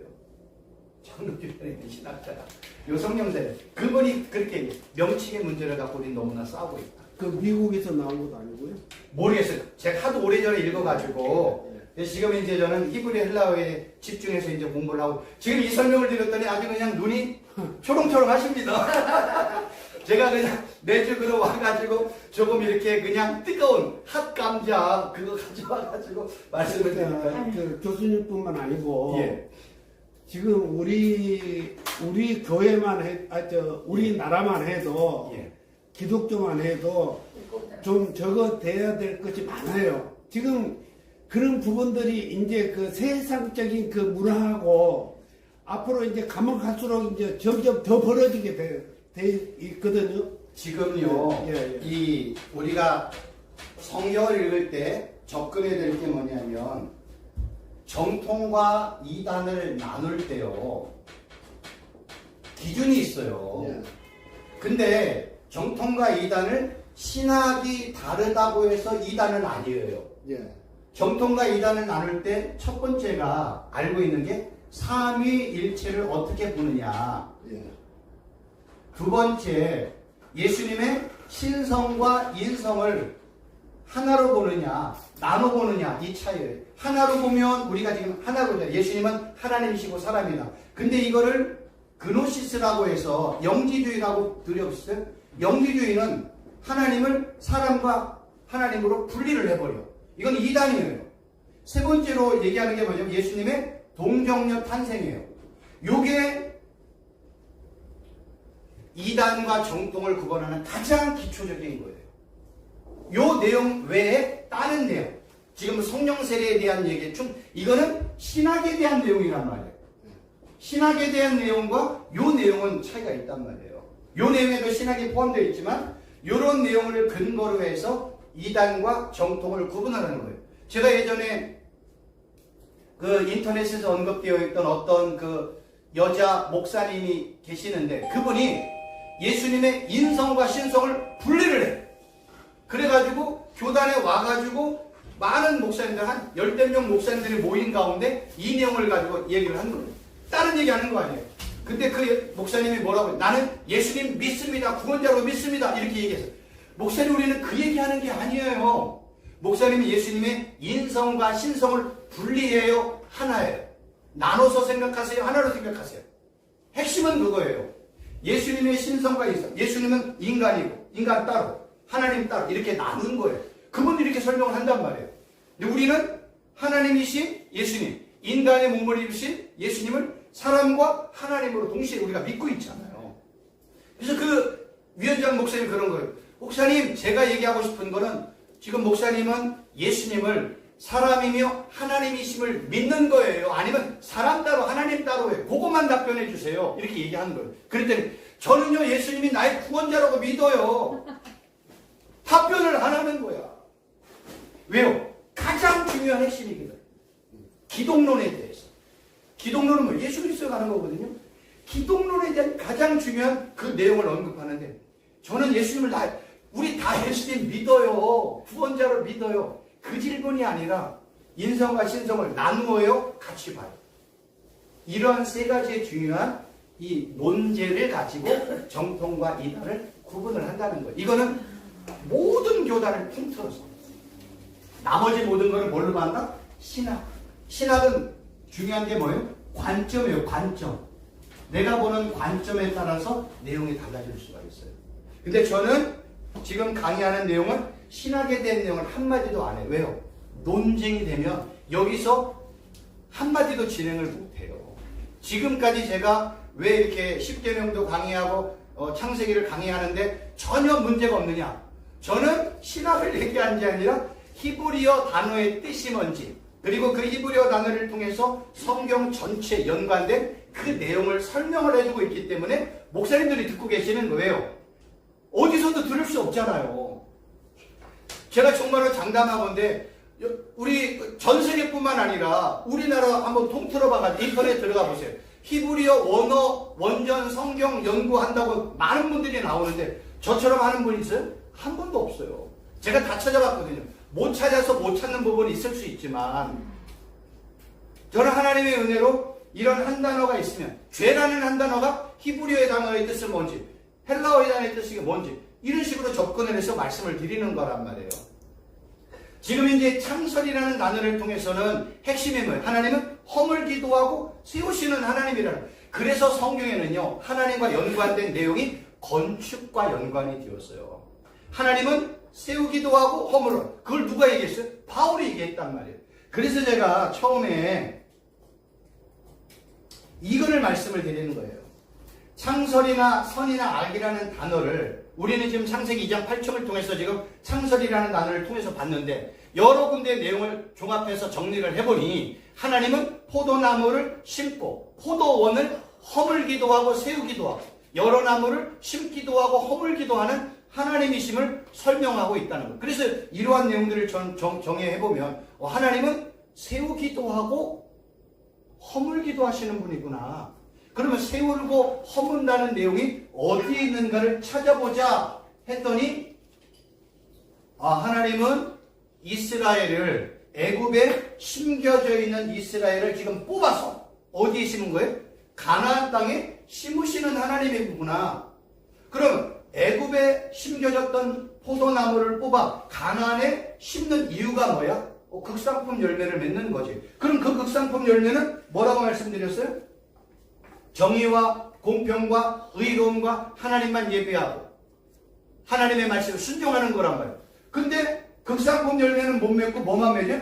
장로교단에 있는 신학자가. 요 성령세. 그분이 그렇게 명칭의 문제를 갖고 우리 너무나 싸우고 있다. 그 미국에서 나온 것도 아니고요. 모르겠어요. 제가 하도 오래전에 읽어가지고. 지금 이제 저는 히브리 헬라어에 집중해서 이제 공부를 하고 지금 이 설명을 드렸더니 아주 그냥 눈이 초롱초롱 하십니다. 제가 그냥 매주 그러 와가지고 조금 이렇게 그냥 뜨거운 핫감자 그거 가져와가지고 말씀을 드리니까. 그 교수님뿐만 아니고 예. 지금 우리 교회만 우리 나라만 해도 예. 기독교만 해도 좀 적어 돼야 될 것이 많아요. 지금 그런 부분들이 이제 그 세상적인 그 문화하고 앞으로 이제 가면 갈수록 이제 점점 더 벌어지게 돼 있거든요. 지금요, 예. 이 우리가 성경을 읽을 때 접근해야 될 게 뭐냐면 정통과 이단을 나눌 때요 기준이 있어요. 예. 근데 정통과 이단을 신학이 다르다고 해서 이단은 아니에요. 예. 정통과 이단을 나눌 때 첫 번째가 알고 있는 게 삼위일체를 어떻게 보느냐. 예. 두 번째, 예수님의 신성과 인성을 하나로 보느냐, 나눠 보느냐, 이 차이예요. 하나로 보면 우리가 지금 하나로 보잖아요. 예수님은 하나님이시고 사람이다. 근데 이거를 그노시스라고 해서 영지주의라고 들어보셨어요? 영지주의는 하나님을 사람과 하나님으로 분리를 해버려. 이건 이단이에요. 세 번째로 얘기하는 게 뭐냐면 예수님의 동정녀 탄생이에요. 요게 이단과 정통을 구분하는 가장 기초적인 거예요. 요 내용 외에 다른 내용, 지금 성령 세례에 대한 얘기 중 이거는 신학에 대한 내용이란 말이에요. 신학에 대한 내용과 요 내용은 차이가 있단 말이에요. 요 내용에도 신학이 포함되어 있지만 요런 내용을 근거로 해서 이단과 정통을 구분하는 거예요. 제가 예전에 그 인터넷에서 언급되어 있던 어떤 그 여자 목사님이 계시는데 그분이 예수님의 인성과 신성을 분리를 해. 그래가지고 교단에 와가지고 많은 목사님들 한 10명 목사님들이 모인 가운데 이 내용을 가지고 얘기를 한 거예요. 다른 얘기 하는 거 아니에요. 근데 그 목사님이 뭐라고 해요? 나는 예수님 믿습니다. 구원자로 믿습니다. 이렇게 얘기했어요. 목사님 우리는 그 얘기하는 게 아니에요. 목사님이 예수님의 인성과 신성을 분리해요. 하나예요. 나눠서 생각하세요. 하나로 생각하세요. 핵심은 그거예요. 예수님의 신성과 인성. 예수님은 인간이고 인간 따로 하나님 따로 이렇게 나눈 거예요. 그분들이 이렇게 설명을 한단 말이에요. 근데 우리는 하나님이신 예수님, 인간의 몸을 입으신 예수님을 사람과 하나님으로 동시에 우리가 믿고 있잖아요. 그래서 그 위원장 목사님이 그런 거예요. 목사님, 제가 얘기하고 싶은 거는 지금 목사님은 예수님을 사람이며 하나님이심을 믿는 거예요. 아니면 사람 따로 하나님 따로예요. 그것만 답변해 주세요. 이렇게 얘기하는 거예요. 그랬더니 저는요 예수님이 나의 구원자라고 믿어요. 답변을 안 하는 거야. 왜요? 가장 중요한 핵심이거든. 기독론에 대해서. 기독론은 뭐 예수 그리스도가 하는 거거든요. 기독론에 대한 가장 중요한 그 내용을 언급하는데 저는 예수님을 우리 다 예수님 믿어요. 구원자로 믿어요. 그 질문이 아니라 인성과 신성을 나누어요. 같이 봐요. 이러한 세 가지의 중요한 이 논제를 가지고 정통과 이단을 구분을 한다는 거예요. 이거는 모든 교단을 통틀어서 나머지 모든 것을 뭘로 봤나? 신학. 신학은 중요한 게 뭐예요? 관점이에요. 관점. 내가 보는 관점에 따라서 내용이 달라질 수가 있어요. 근데 저는 지금 강의하는 내용은 신학에 대한 내용을 한마디도 안 해요. 왜요? 논쟁이 되면 여기서 한마디도 진행을 못해요. 지금까지 제가 왜 이렇게 10계명도 강의하고 창세기를 강의하는데 전혀 문제가 없느냐? 저는 신학을 얘기한 게 아니라 히브리어 단어의 뜻이 뭔지, 그리고 그 히브리어 단어를 통해서 성경 전체에 연관된 그 내용을 설명을 해주고 있기 때문에 목사님들이 듣고 계시는 거예요. 어디서도 들을 수 없잖아요. 제가 정말로 장담하건데 우리 전 세계뿐만 아니라 우리나라 한번 통틀어 봐가지고 인터넷 들어가 보세요. 히브리어 원어 원전 성경 연구한다고 많은 분들이 나오는데 저처럼 하는 분 있어요? 한 번도 없어요. 제가 다 찾아봤거든요. 못 찾아서 못 찾는 부분이 있을 수 있지만 저는 하나님의 은혜로 이런 한 단어가 있으면, 죄라는 한 단어가 히브리어의 단어의 뜻은 뭔지, 헬라어의 단어의 뜻이 뭔지, 이런 식으로 접근을 해서 말씀을 드리는 거란 말이에요. 지금 이제 창설이라는 단어를 통해서는 핵심이 뭐예요? 하나님은 허물기도 하고 세우시는 하나님이라는. 그래서 성경에는요, 하나님과 연관된 내용이 건축과 연관이 되었어요. 하나님은 세우기도 하고 허물을. 그걸 누가 얘기했어요? 바울이 얘기했단 말이에요. 그래서 제가 처음에 이거를 말씀을 드리는 거예요. 창설이나 선이나 악이라는 단어를 우리는 지금 창세기 2장 8절을 통해서 지금 창설이라는 단어를 통해서 봤는데 여러 군데의 내용을 종합해서 정리를 해보니 하나님은 포도나무를 심고 포도원을 허물기도 하고 세우기도 하고 여러 나무를 심기도 하고 허물기도 하는 하나님이심을 설명하고 있다는 거예요. 그래서 이러한 내용들을 정의해보면 하나님은 세우기도 하고 허물기도 하시는 분이구나. 그러면 세우고 허문다는 내용이 어디에 있는가를 찾아보자 했더니 하나님은 이스라엘을, 애굽에 심겨져 있는 이스라엘을 지금 뽑아서 어디에 심은 거예요? 가나안 땅에 심으시는 하나님이구나. 그럼 애굽에 심겨졌던 포도나무를 뽑아 가나안에 심는 이유가 뭐야? 극상품 열매를 맺는 거지. 그럼 그 극상품 열매는 뭐라고 말씀드렸어요? 정의와 공평과 의로움과 하나님만 예배하고 하나님의 말씀을 순종하는 거란 말이에요. 근데 극상품 열매는 못 맺고 뭐만 맺어?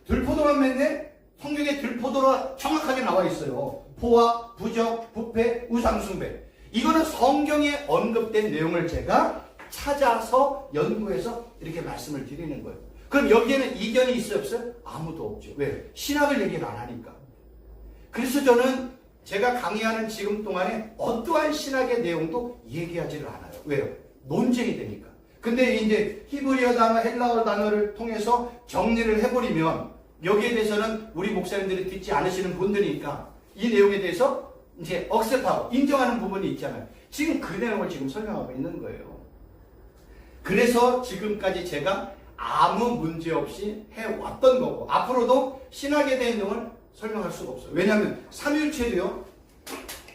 들포도만 맺네? 성경에 들포도가 정확하게 나와 있어요. 포화, 부적, 부패, 우상숭배. 이거는 성경에 언급된 내용을 제가 찾아서 연구해서 이렇게 말씀을 드리는 거예요. 그럼 여기에는 이견이 있어요, 없어요? 아무도 없죠. 왜? 신학을 얘기를 안 하니까. 그래서 저는 제가 강의하는 지금 동안에 어떠한 신학의 내용도 얘기하지를 않아요. 왜요? 논쟁이 되니까. 근데 이제 히브리어 단어, 헬라어 단어를 통해서 정리를 해버리면 여기에 대해서는 우리 목사님들이 듣지 않으시는 분들이니까 이 내용에 대해서 이제 억셉하고 인정하는 부분이 있잖아요. 지금 그 내용을 지금 설명하고 있는 거예요. 그래서 지금까지 제가 아무 문제 없이 해왔던 거고 앞으로도 신학에 대한 내용을 설명할 수가 없어요. 왜냐하면 삼위일체도요.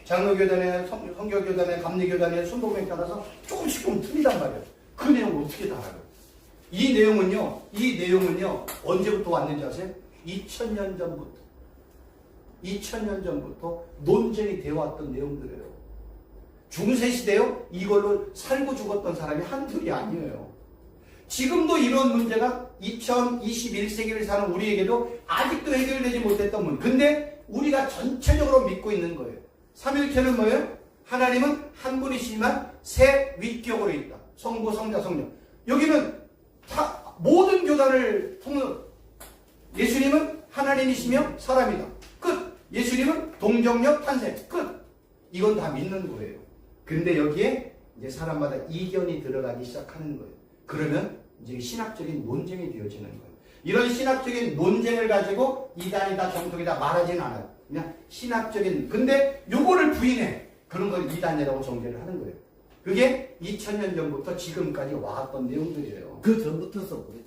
장로교단에, 성교교단에, 감리교단에, 순복음에 따라서 조금씩 틀리단 말이에요. 그 내용을 어떻게 다 알아요? 이 내용은요 언제부터 왔는지 아세요? 2000년 전부터 논쟁이 되어왔던 내용들이에요. 중세시대요 이걸로 살고 죽었던 사람이 한둘이 아니에요. 지금도 이런 문제가 2021세기를 사는 우리에게도 아직도 해결되지 못했던 문제. 근데 우리가 전체적으로 믿고 있는 거예요. 삼위일체는 뭐예요? 하나님은 한 분이시지만 세 위격으로 있다. 성부, 성자, 성령. 여기는 모든 교단을 통해 예수님은 하나님이시며 사람이다. 끝. 예수님은 동정력 탄생. 끝. 이건 다 믿는 거예요. 근데 여기에 이제 사람마다 이견이 들어가기 시작하는 거예요. 그러면 이제 신학적인 논쟁이 되어지는 거예요. 이런 신학적인 논쟁을 가지고 이단이다 정통이다 말하지는 않아요. 그냥 신학적인, 근데 요거를 부인해. 그런 걸 이단이라고 정죄를 하는 거예요. 그게 2000년 전부터 지금까지 와왔던 내용들이에요. 그 전부터서 그랬지.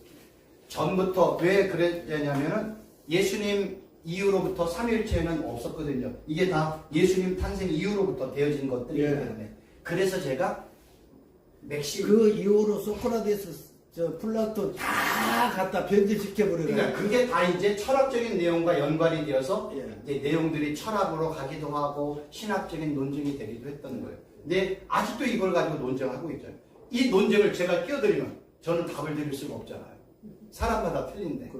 전부터 왜 그랬냐면은 예수님 이후로부터 삼위일체는 없었거든요. 이게 다 예수님 탄생 이후로부터 되어진 것들이기 때문에. 그래서 제가 그 이후로 소크라테스, 플라톤 다 갖다 변질시켜버려요. 그러니까 그게 다 이제 철학적인 내용과 연관이 되어서 이제 내용들이 철학으로 가기도 하고 신학적인 논쟁이 되기도 했던 거예요. 근데 아직도 이걸 가지고 논쟁하고 있잖아요. 이 논쟁을 제가 끼어들이면 저는 답을 드릴 수가 없잖아요. 사람마다 틀린데.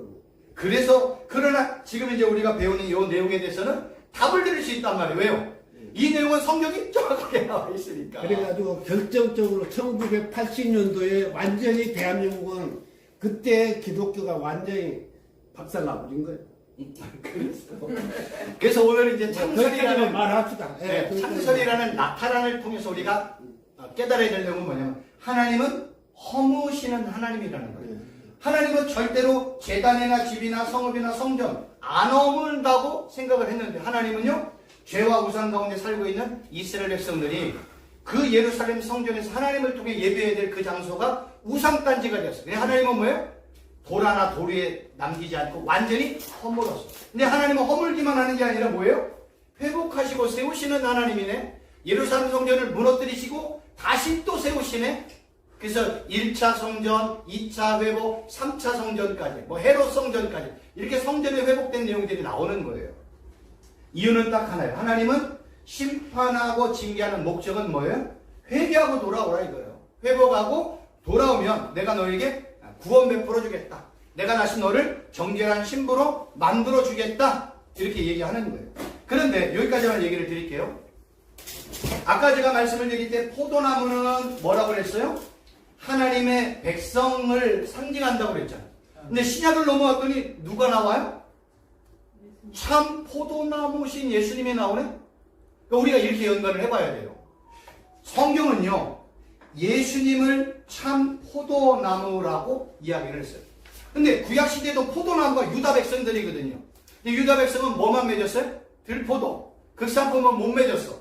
그래서 그러나 지금 이제 우리가 배우는 이 내용에 대해서는 답을 드릴 수 있단 말이에요. 왜요? 이 내용은 성경이 정확하게 나와 있으니까. 그래가지고 결정적으로 1980년도에 완전히 대한민국은 그때 기독교가 완전히 박살나버린 거예요. 그래서 오늘 이제 거기까지만 창설이라는 말합시다. 예, 네, 거기까지. 창설이라는 나타난을 통해서 우리가 깨달아야 될 내용은 뭐냐면 하나님은 허무시는 하나님이라는 거예요. 하나님은 절대로 제단이나 집이나 성읍이나 성전 안 허물다고 생각을 했는데 하나님은요 죄와 우상 가운데 살고 있는 이스라엘 백성들이 그 예루살렘 성전에서 하나님을 통해 예배해야 될 그 장소가 우상단지가 되었어요. 근데 하나님은 뭐예요? 돌 하나 돌 위에 남기지 않고 완전히 허물었어요. 근데 하나님은 허물기만 하는 게 아니라 뭐예요? 회복하시고 세우시는 하나님이네. 예루살렘 성전을 무너뜨리시고 다시 또 세우시네. 그래서 1차 성전, 2차 회복, 3차 성전까지, 뭐 헤롯 성전까지 이렇게 성전에 회복된 내용들이 나오는 거예요. 이유는 딱 하나예요. 하나님은 심판하고 징계하는 목적은 뭐예요? 회개하고 돌아오라 이거예요. 회복하고 돌아오면 내가 너에게 구원 베풀어 주겠다. 내가 다시 너를 정결한 신부로 만들어 주겠다. 이렇게 얘기하는 거예요. 그런데 여기까지만 얘기를 드릴게요. 아까 제가 말씀을 드릴 때 포도나무는 뭐라고 그랬어요? 하나님의 백성을 상징한다고 그랬잖아요. 근데 신약을 넘어왔더니 누가 나와요? 참 포도나무신 예수님이 나오네? 그러니까 우리가 이렇게 연관을 해봐야 돼요. 성경은요, 예수님을 참 포도나무라고 이야기를 했어요. 근데 구약시대에도 포도나무가 유다 백성들이거든요. 근데 유다 백성은 뭐만 맺었어요? 들포도. 극산품은 못 맺었어.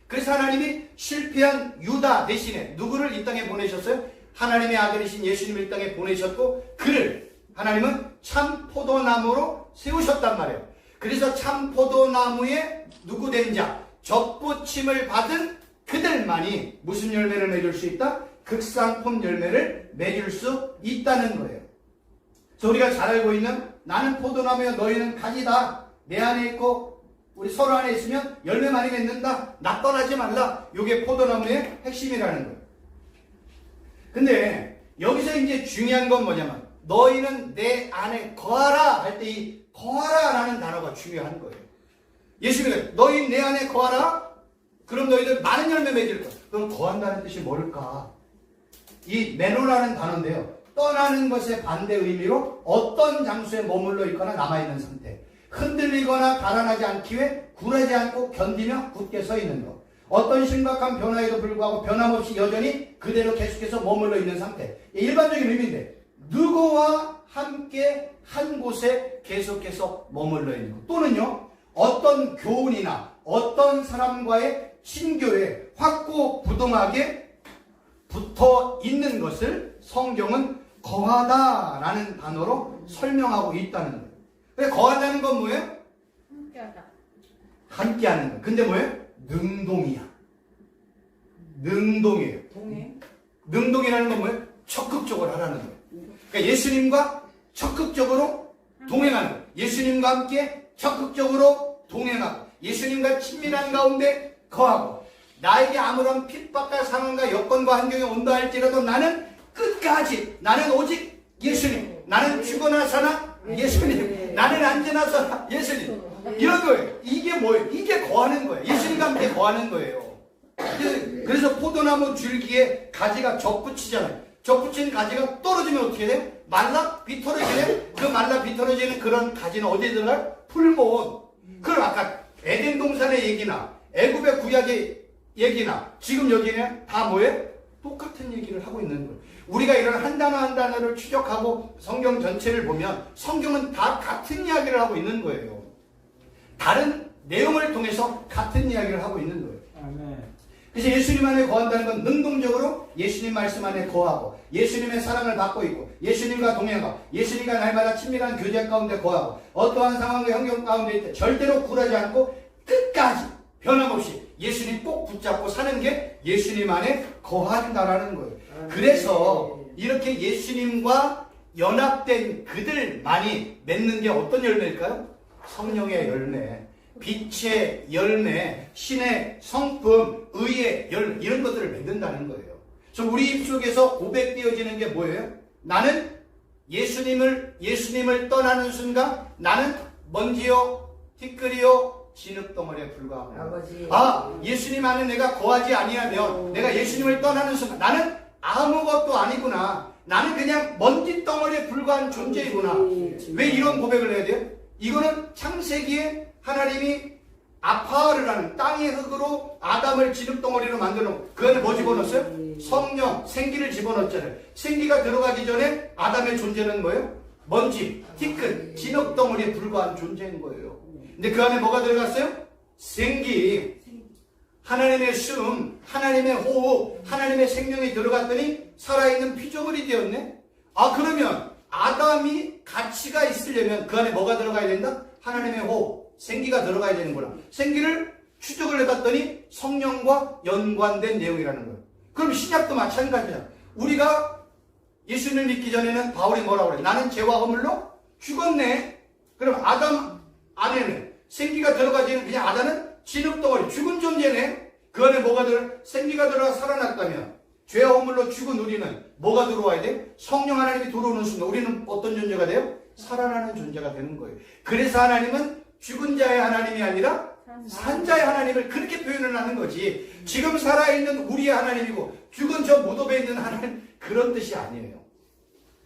그래서 하나님이 실패한 유다 대신에 누구를 이 땅에 보내셨어요? 하나님의 아들이신 예수님을 이 땅에 보내셨고 그를 하나님은 참 포도나무로 세우셨단 말이에요. 그래서 참 포도나무에 누구 된 자, 접붙임을 받은 그들만이 무슨 열매를 맺을 수 있다? 극상품 열매를 맺을 수 있다는 거예요. 그래서 우리가 잘 알고 있는 나는 포도나무여 너희는 가지다. 내 안에 있고 우리 서로 안에 있으면 열매 많이 맺는다. 나 떠나지 말라. 이게 포도나무의 핵심이라는 거예요. 근데 여기서 이제 중요한 건 뭐냐면 너희는 내 안에 거하라 할 때 이 거하라라는 단어가 중요한 거예요. 예수님이 너희 내 안에 거하라. 그럼 너희들 많은 열매 맺을 거야. 그럼 거한다는 뜻이 뭘까? 이 메노라는 단어인데요. 떠나는 것의 반대 의미로 어떤 장소에 머물러 있거나 남아있는 상태. 흔들리거나 달아나지 않기 위해 굴하지 않고 견디며 굳게 서 있는 것. 어떤 심각한 변화에도 불구하고 변함없이 여전히 그대로 계속해서 머물러 있는 상태. 일반적인 의미인데 누구와 함께 한 곳에 계속해서 머물러 있는 것. 또는요. 어떤 교훈이나 어떤 사람과의 친교에 확고부동하게 붙어 있는 것을 성경은 거하다라는 단어로 설명하고 있다는 거예요. 근데 거하다는 건 뭐예요? 함께하다. 함께하는 거예요. 근데 뭐예요? 능동이야. 능동이에요. 동행. 능동이라는 건 뭐예요? 적극적으로 하라는 거예요. 그러니까 예수님과 적극적으로 동행하는 거예요. 예수님과 함께 적극적으로 동행하고 예수님과 친밀한 가운데 거하고 나에게 아무런 핍박과 상황과 여건과 환경이 온다 할지라도 나는 끝까지 나는 오직 예수님 나는 죽어나 사나 예수님 나는 앉으나 서나 예수님 이런 거예요. 이게 뭐예요? 이게 거하는 거예요. 예수님과 함께 거하는 거예요. 그래서 포도나무 줄기에 가지가 접붙이잖아요. 접붙인 가지가 떨어지면 어떻게 돼요? 말라 비틀어지네. 그 말라 비틀어지는 그런 가지는 어디에 들어가요? 풀몬. 그럼 아까 에덴 동산의 얘기나 애굽의 구약의 얘기나 지금 여기는 다 뭐예요? 똑같은 얘기를 하고 있는 거예요. 우리가 이런 한 단어 한 단어를 추적하고 성경 전체를 보면 성경은 다 같은 이야기를 하고 있는 거예요. 다른 내용을 통해서 같은 이야기를 하고 있는 거예요. 아멘. 그래서 예수님 안에 거한다는 건 능동적으로 예수님 말씀 안에 거하고 예수님의 사랑을 받고 있고 예수님과 동행하고 예수님과 날마다 친밀한 교제 가운데 거하고 어떠한 상황과 환경 가운데 있을 때 절대로 굴하지 않고 끝까지 변함없이 예수님 꼭 붙잡고 사는 게 예수님 안에 거한다라는 거예요. 그래서 이렇게 예수님과 연합된 그들만이 맺는 게 어떤 열매일까요? 성령의 열매, 빛의 열매, 신의 성품, 의의 열매 이런 것들을 맺는다는 거예요. 그래서 우리 입속에서 고백되어지는 게 뭐예요? 나는 예수님을 떠나는 순간 나는 먼지요, 티끌이요, 진흙덩어리에 불과합니다. 아버지. 예수님 안에 내가 거하지 아니하면 내가 예수님을 떠나는 순간 나는 아무것도 아니구나. 나는 그냥 먼지 덩어리에 불과한 존재이구나. 왜 이런 고백을 해야 돼요? 이거는 창세기에 하나님이 아파를 하는 땅의 흙으로 아담을 진흙덩어리로 만들어놓고 그 안에 뭐 집어넣었어요? 성령, 생기를 집어넣었잖아요. 생기가 들어가기 전에 아담의 존재는 뭐예요? 먼지, 티끌, 진흙덩어리에 불과한 존재인 거예요. 근데 그 안에 뭐가 들어갔어요? 생기, 하나님의 숨, 하나님의 호흡, 하나님의 생명이 들어갔더니 살아있는 피조물이 되었네. 그러면 아담이 가치가 있으려면 그 안에 뭐가 들어가야 된다? 하나님의 호흡, 생기가 들어가야 되는구나. 생기를 추적을 해봤더니 성령과 연관된 내용이라는 거예요. 그럼 신약도 마찬가지야. 우리가 예수님을 믿기 전에는 바울이 뭐라고 그래? 나는 죄와 허물로 죽었네. 그럼 아담 안에는 생기가 들어가지는 그냥 아담은 진흙덩어리, 죽은 존재네. 그 안에 뭐가 생기가 들어가 살아났다면 죄와 허물로 죽은 우리는 뭐가 들어와야 돼? 성령 하나님이 들어오는 순간 우리는 어떤 존재가 돼요? 살아나는 존재가 되는 거예요. 그래서 하나님은 죽은 자의 하나님이 아니라 산자의 하나님을 그렇게 표현을 하는 거지. 지금 살아있는 우리의 하나님이고 죽은 저 무덤에 있는 하나님, 그런 뜻이 아니에요.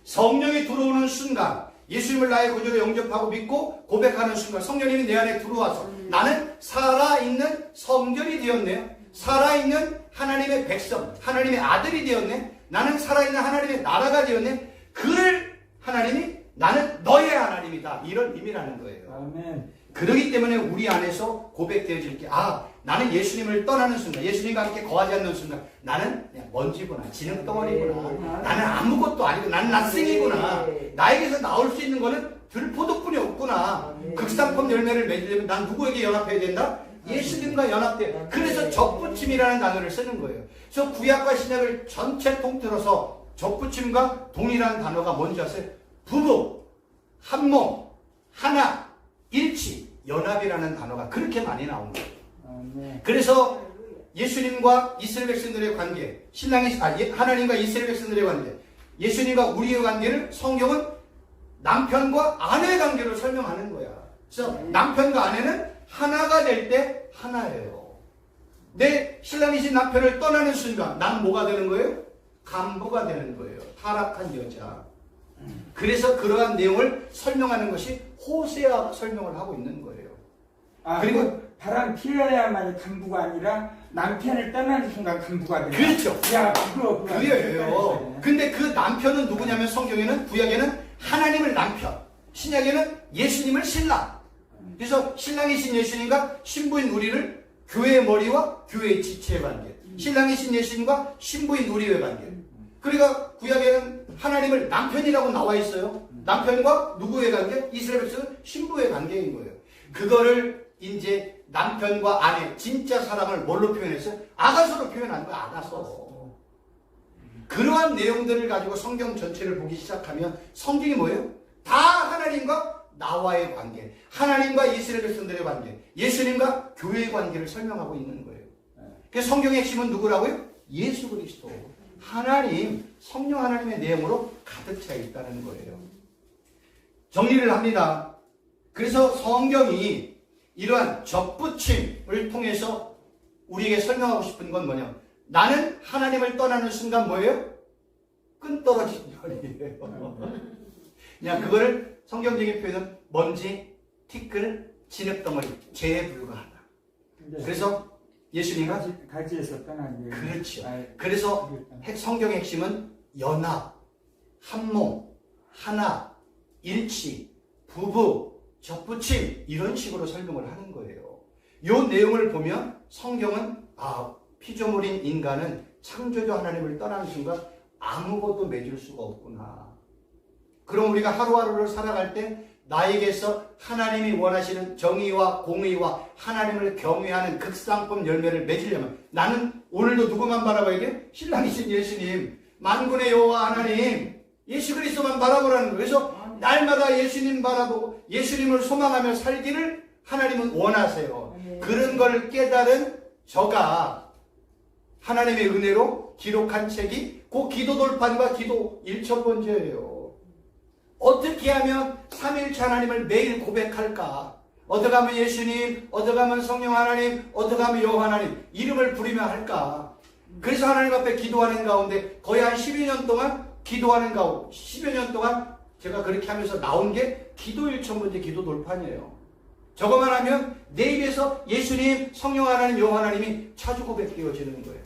성령이 들어오는 순간 예수님을 나의 구주로 영접하고 믿고 고백하는 순간 성령님이 내 안에 들어와서 나는 살아있는 성전이 되었네요. 살아있는 하나님의 백성, 하나님의 아들이 되었네. 나는 살아있는 하나님의 나라가 되었네. 그를 하나님이 나는 너의 하나님이다, 이런 의미라는 거예요. 아멘. 그러기 때문에 우리 안에서 고백되어질 게 나는 예수님을 떠나는 순간, 예수님과 함께 거하지 않는 순간 나는 그냥 먼지구나, 진흙덩어리구나, 나는 아무것도 아니고 나는 낯생이구나, 나에게서 나올 수 있는 거는 들포도뿐이 없구나. 극상품 열매를 맺으려면 난 누구에게 연합해야 된다? 예수님과 연합돼. 그래서 접붙임이라는 단어를 쓰는 거예요. 그래서 구약과 신약을 전체 통틀어서 접붙임과 동일한 단어가 뭔지 아세요? 부부, 한몸, 하나, 일치, 연합이라는 단어가 그렇게 많이 나온 거예요. 그래서 예수님과 이스라엘 백성들의 관계, 하나님과 이스라엘 백성들의 관계, 예수님과 우리의 관계를 성경은 남편과 아내의 관계로 설명하는 거야. 그래서 남편과 아내는 하나가 될 때 하나예요. 내 신랑이신 남편을 떠나는 순간 난 뭐가 되는 거예요? 간부가 되는 거예요. 타락한 여자. 그래서 그러한 내용을 설명하는 것이 호세아 설명을 하고 있는 거예요. 그리고 바람 피어야만이 간부가 아니라 남편을 떠나는 순간 간부가 돼요. 그렇죠. 그거예요. 근데 그 남편은 누구냐면 성경에는, 구약에는 하나님을 남편, 신약에는 예수님을 신랑. 그래서 신랑이신 예수님과 신부인 우리를 교회의 머리와 교회의 지체의 관계, 신랑이신 예수님과 신부인 우리의 관계. 그러니까 구약에는 하나님을 남편이라고 나와 있어요. 남편과 누구의 관계? 이스라엘 백성은 신부의 관계인 거예요. 그거를 이제 남편과 아내, 진짜 사랑을 뭘로 표현했어요? 아가서로 표현한 거야, 아가서. 그러한 내용들을 가지고 성경 전체를 보기 시작하면 성경이 뭐예요? 다 하나님과 나와의 관계, 하나님과 이스라엘 백성들의 관계, 예수님과 교회의 관계를 설명하고 있는 거예요. 그래서 성경의 핵심은 누구라고요? 예수 그리스도. 하나님, 성령 하나님의 내용으로 가득 차 있다는 거예요. 정리를 합니다. 그래서 성경이 이러한 접붙임을 통해서 우리에게 설명하고 싶은 건 뭐냐? 나는 하나님을 떠나는 순간 뭐예요? 끈 떨어진 열이에요. 그냥 그거를 성경적인 표현은 먼지, 티끌, 진흙덩어리, 죄에 불과하다. 그래서 예수님과 가지에서 떠난 게. 그렇죠. 그래서 성경의 핵심은 연합, 한몸, 하나, 일치, 부부, 접붙임, 이런 식으로 설명을 하는 거예요. 이 내용을 보면 성경은 피조물인 인간은 창조주 하나님을 떠나는 순간 아무것도 맺을 수가 없구나. 그럼 우리가 하루하루를 살아갈 때 나에게서 하나님이 원하시는 정의와 공의와 하나님을 경외하는 극상품 열매를 맺으려면 나는 오늘도 누구만 바라봐야 돼? 신랑이신 예수님, 만군의 여호와 하나님, 예수 그리스도만 바라보라는 거예요. 그래서 날마다 예수님 바라보고 예수님을 소망하며 살기를 하나님은 원하세요. 그런 걸 깨달은 저가 하나님의 은혜로 기록한 책이 그 기도 돌판과 기도 1,000번째예요. 어떻게 하면 삼위일체 하나님을 매일 고백할까? 어떻게 하면 예수님, 어떻게 하면 성령 하나님, 어떻게 하면 여호와 하나님 이름을 부르며 할까? 그래서 하나님 앞에 기도하는 가운데 거의 한 12여 년 동안 기도하는 가운데 10여 년 동안 제가 그렇게 하면서 나온 게 기도 1,000번째 기도 돌판이에요. 저거만 하면 내 입에서 예수님, 성령 하나님, 여호와 하나님이 차주 고백되어지는 거예요.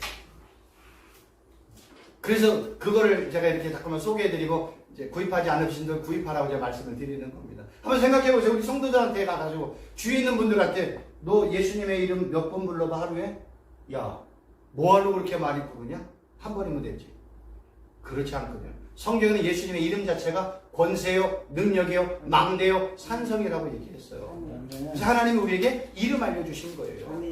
그래서 그거를 제가 이렇게 잠깐만 소개해드리고 이제 구입하지 않으신 분들 구입하라고 제가 말씀을 드리는 겁니다. 한번 생각해보세요. 우리 성도들한테 가가지고 주위에 있는 분들한테 너 예수님의 이름 몇 번 불러봐 하루에? 야, 뭐하러 그렇게 많이 부르냐? 한 번이면 되지. 그렇지 않거든요. 성경은 예수님의 이름 자체가 권세요, 능력이요, 망대요, 산성이라고 얘기했어요. 그래서 하나님이 우리에게 이름 알려주신 거예요.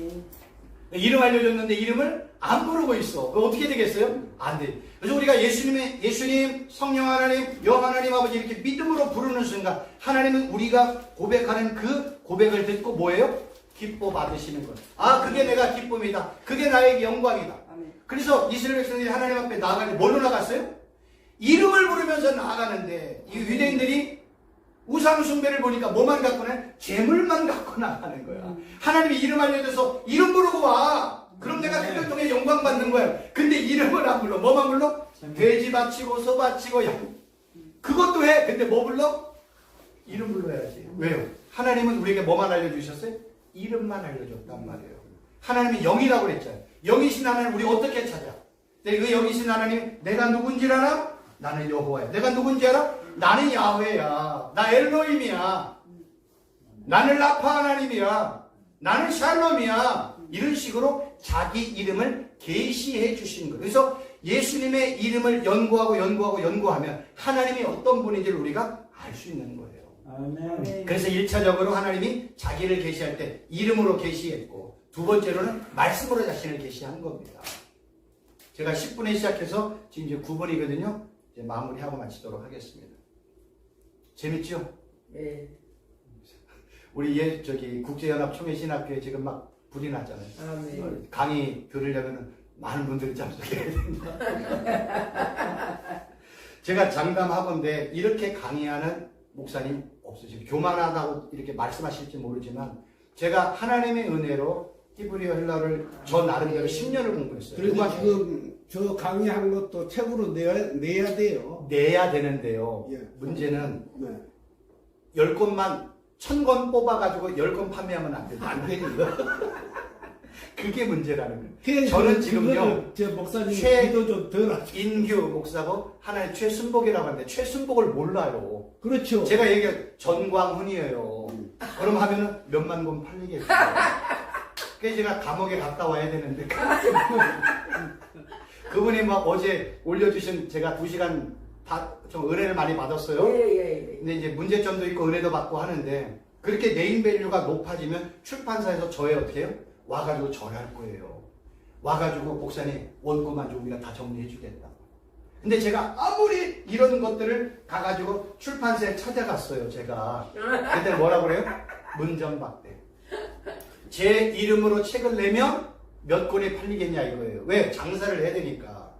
이름 알려줬는데 이름을 안 부르고 있어. 그럼 어떻게 되겠어요? 안 돼. 그래서 우리가 예수님, 성령 하나님, 여호와 하나님 아버지 이렇게 믿음으로 부르는 순간 하나님은 우리가 고백하는 그 고백을 듣고 뭐예요? 기뻐 받으시는 거예요. 아, 그게 내가 기쁨이다. 그게 나에게 영광이다. 그래서 이스라엘 백성들이 하나님 앞에 나아가는데 뭘로 나갔어요? 이름을 부르면서 나아가는데 이 유대인들이 우상 숭배를 보니까 뭐만 갖고 나? 재물만 갖고 나가는 거야. 하나님이 이름 알려줘서 이름 부르고 와. 그럼 내가 그걸 통해 영광 받는 거야. 근데 이름을 안 불러. 뭐만 불러? 돼지 바치고 소 바치고 양. 그것도 해. 근데 뭐 불러? 이름 불러야지. 왜요? 하나님은 우리에게 뭐만 알려주셨어요? 이름만 알려줬단 말이에요. 하나님이 영이라고 그랬잖아요. 영이신 하나님 우리 어떻게 찾아? 그 영이신 하나님 내가 누군지 알아? 나는 여호와야. 내가 누군지 알아? 나는 야훼야. 나 엘로힘이야. 나는 라파 하나님이야. 나는 샬롬이야. 이런 식으로 자기 이름을 계시해 주신 거예요. 그래서 예수님의 이름을 연구하면 하나님이 어떤 분인지를 우리가 알 수 있는 거예요. 아멘. 그래서 1차적으로 하나님이 자기를 계시할 때 이름으로 계시했고 두 번째로는 말씀으로 자신을 계시한 겁니다. 제가 10분에 시작해서 지금 이제 9분이거든요. 이제 마무리하고 마치도록 하겠습니다. 재밌죠? 네. 우리 국제연합총회신학교에 지금 막 불이 났잖아요. 아멘. 강의 들으려면 많은 분들이 참석해야 된다. 제가 장담하건대 이렇게 강의하는 목사님 없으시고 교만하다고 이렇게 말씀하실지 모르지만 제가 하나님의 은혜로 히브리어 헬라어를 저 나름대로 10년을 공부했어요. 그래서 지금 저 강의한 것도 책으로 내야 돼요. 내야 되는데요. 예. 문제는 네. 10권만 1000권 뽑아가지고 10권 판매하면 안 된다. 안 되는 그게 문제라는 거예요. 그래서 저는 지금요, 저 목사님 기도 좀 덜 하죠. 인규 목사고 하나의 최순복이라고 하는데 최순복을 몰라요. 그렇죠. 제가 얘기해 전광훈이에요. 그럼 하면은 몇만 권 팔리겠죠. 그래서 제가 감옥에 갔다 와야 되는데 그분이 막 어제 올려주신 제가 2시간 좀 은혜를 많이 받았어요. 예. 근데 이제 문제점도 있고 은혜도 받고 하는데 그렇게 네임밸류가 높아지면 출판사에서 저에 어떻게 해요? 와가지고 절할 거예요. 와가지고 목사님 원고만 좀 우리가 다 정리해 주겠다. 근데 제가 아무리 이런 것들을 가가지고 출판사에 찾아갔어요. 제가 그때 뭐라고 그래요? 문전박대. 제 이름으로 책을 내면 몇 권이 팔리겠냐 이거예요. 왜? 장사를 해야 되니까.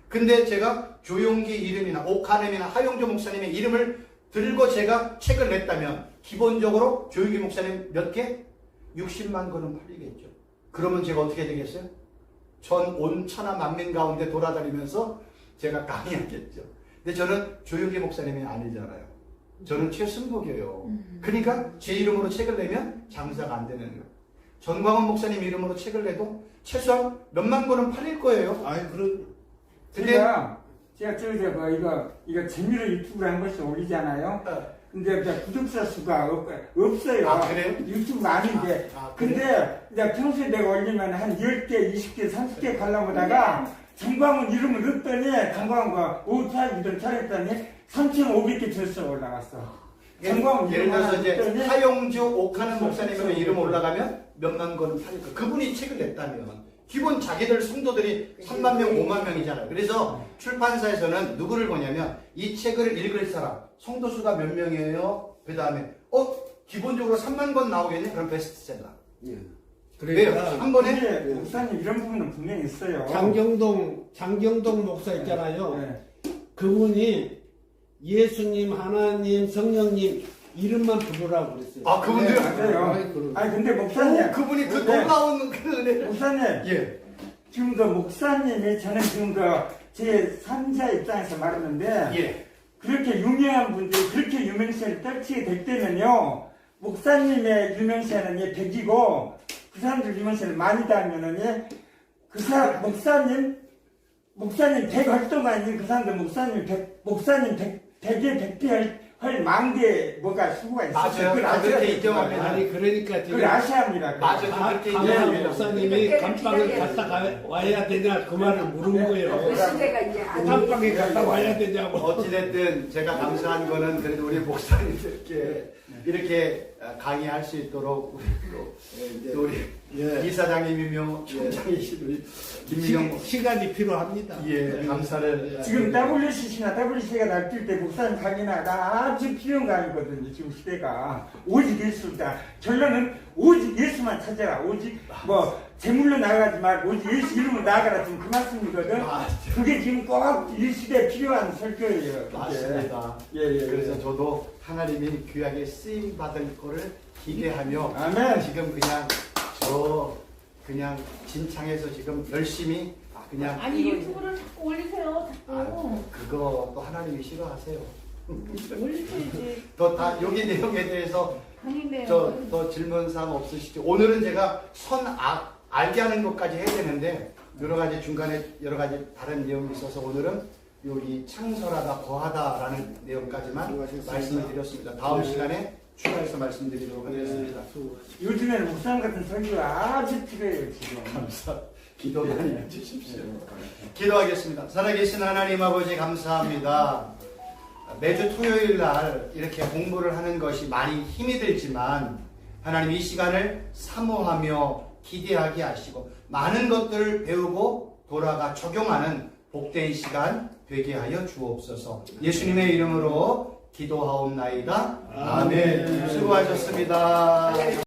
근데 제가 조용기 이름이나 오카넴이나 하용조 목사님의 이름을 들고 제가 책을 냈다면 기본적으로 조용기 목사님 몇 개? 60만 권은 팔리겠죠. 그러면 제가 어떻게 되겠어요? 전 온 천하 만민 가운데 돌아다니면서 제가 강의하겠죠. 근데 저는 조용기 목사님이 아니잖아요. 저는 최순복이에요. 그러니까 제 이름으로 책을 내면 장사가 안 되는 거예요. 전광훈 목사님 이름으로 책을 내도 최소한 몇만 권은 팔릴 거예요. 아이 그런. 근데 제가 이거 재미로 유튜브를 한 번씩 올리잖아요. 근데 구독자 수가 없어요. 아, 그래요? 유튜브가 아닌데. 그래요? 근데 이제 평소에 내가 올리면 한 10개, 20개, 30개 가려보다가 정광훈 이름을 넣었더니 정광훈과 오타이든 차렸더니 3,500개 조회수가 올라갔어. 정광훈 예를 이름 하나 들어서 이제 넣었더니 하용주 오카는 목사님의 이름 올라가면 몇만 권은 팔릴 거예요. 그분이 책을 냈다면 기본 자기들 성도들이 3만 명, 5만 명이잖아요. 그래서 출판사에서는 누구를 보냐면 이 책을 읽을 사람, 성도수가 몇 명이에요? 그 다음에 기본적으로 3만 권 나오겠네? 그럼 베스트셀러. 예. 왜요? 그러니까 한 번에 근데 목사님 이런 부분은 분명히 있어요. 장경동 목사 있잖아요. 네. 그분이 예수님, 하나님, 성령님 이름만 부르라고 그랬어요. 아, 그분들요? 네, 맞아요. 아이, 그럼. 아니 근데 목사님, 오, 그분이 그 네. 놀라운 그 은혜. 목사님, 예. 지금 그 목사님이 저는 지금 제 3자 입장에서 말하는데 예. 그렇게 유명한 분들이 그렇게 유명세를 떨치게 될 때면요, 목사님의 유명세는 100이고 그 사람들 유명세를 많이 달면은 그 사람 목사님 100 활동가니 그 사람들 목사님 100에 100배 할 만개 뭐가 수고가 있어요. 맞아요. 그걸 다 아셔야 그렇게 돼요. 인정합니다. 아니 그러니까 지금 그걸 아셔야 합니다. 맞아요. 저 그렇게 강원 인정합니다. 목사님이 감방을 갔다 와야 되냐 그 말을 물은 그 거예요. 시대가 이제 아니. 감방에 갔다 와야 되냐고. 어찌됐든 제가 감사한 거는 그래도 우리 목사님들께 이렇게 강의할 수 있도록 우리 또 우리 예. 이사장님이며 총장이신 우리 김민영 시간이 필요합니다. 예, 감사를 지금 WCC나 WC가 날뛸 때 목사님 강의나 아주 필요한 거 아니거든요. 지금 시대가 오직 예수다. 결론은 오직 예수만 찾아라. 오직 뭐 재물로 나가지 말고 오직 예수 이름으로 나가라. 지금 그 말씀이거든. 그게 지금 꼭 이 시대에 필요한 설교예요. 그게. 맞습니다. 예. 그래서 저도 하나님이 귀하게 쓰임 받을 거를 기대하며 아멘. 지금 그냥 진창에서 지금 열심히 그냥 아니 유튜브를 자꾸 올리세요. 자꾸 그거 또 하나님이 싫어하세요. 올리셔야지. 또 다 여기 내용에 대해서 강의네요. 더 질문사항 없으시죠? 오늘은 제가 알게 하는 것까지 해야 되는데 여러 가지 중간에 여러 가지 다른 내용이 있어서 오늘은 여기 창설하다 거하다라는 내용까지만 수고하셨습니다. 말씀을 드렸습니다. 다음 네. 시간에 추가해서 말씀드리도록 하겠습니다. 요즘에는 목사님 같은 설교가 아주 필요해요. 지금. 기도 많이 해주십시오. 기도하겠습니다. 살아계신 하나님 아버지 감사합니다. 매주 토요일 날 이렇게 공부를 하는 것이 많이 힘이 들지만 하나님 이 시간을 사모하며 기대하게 하시고 많은 것들을 배우고 돌아가 적용하는 복된 시간 되게 하여 주옵소서. 예수님의 이름으로 기도하옵나이다. 아멘. 수고하셨습니다.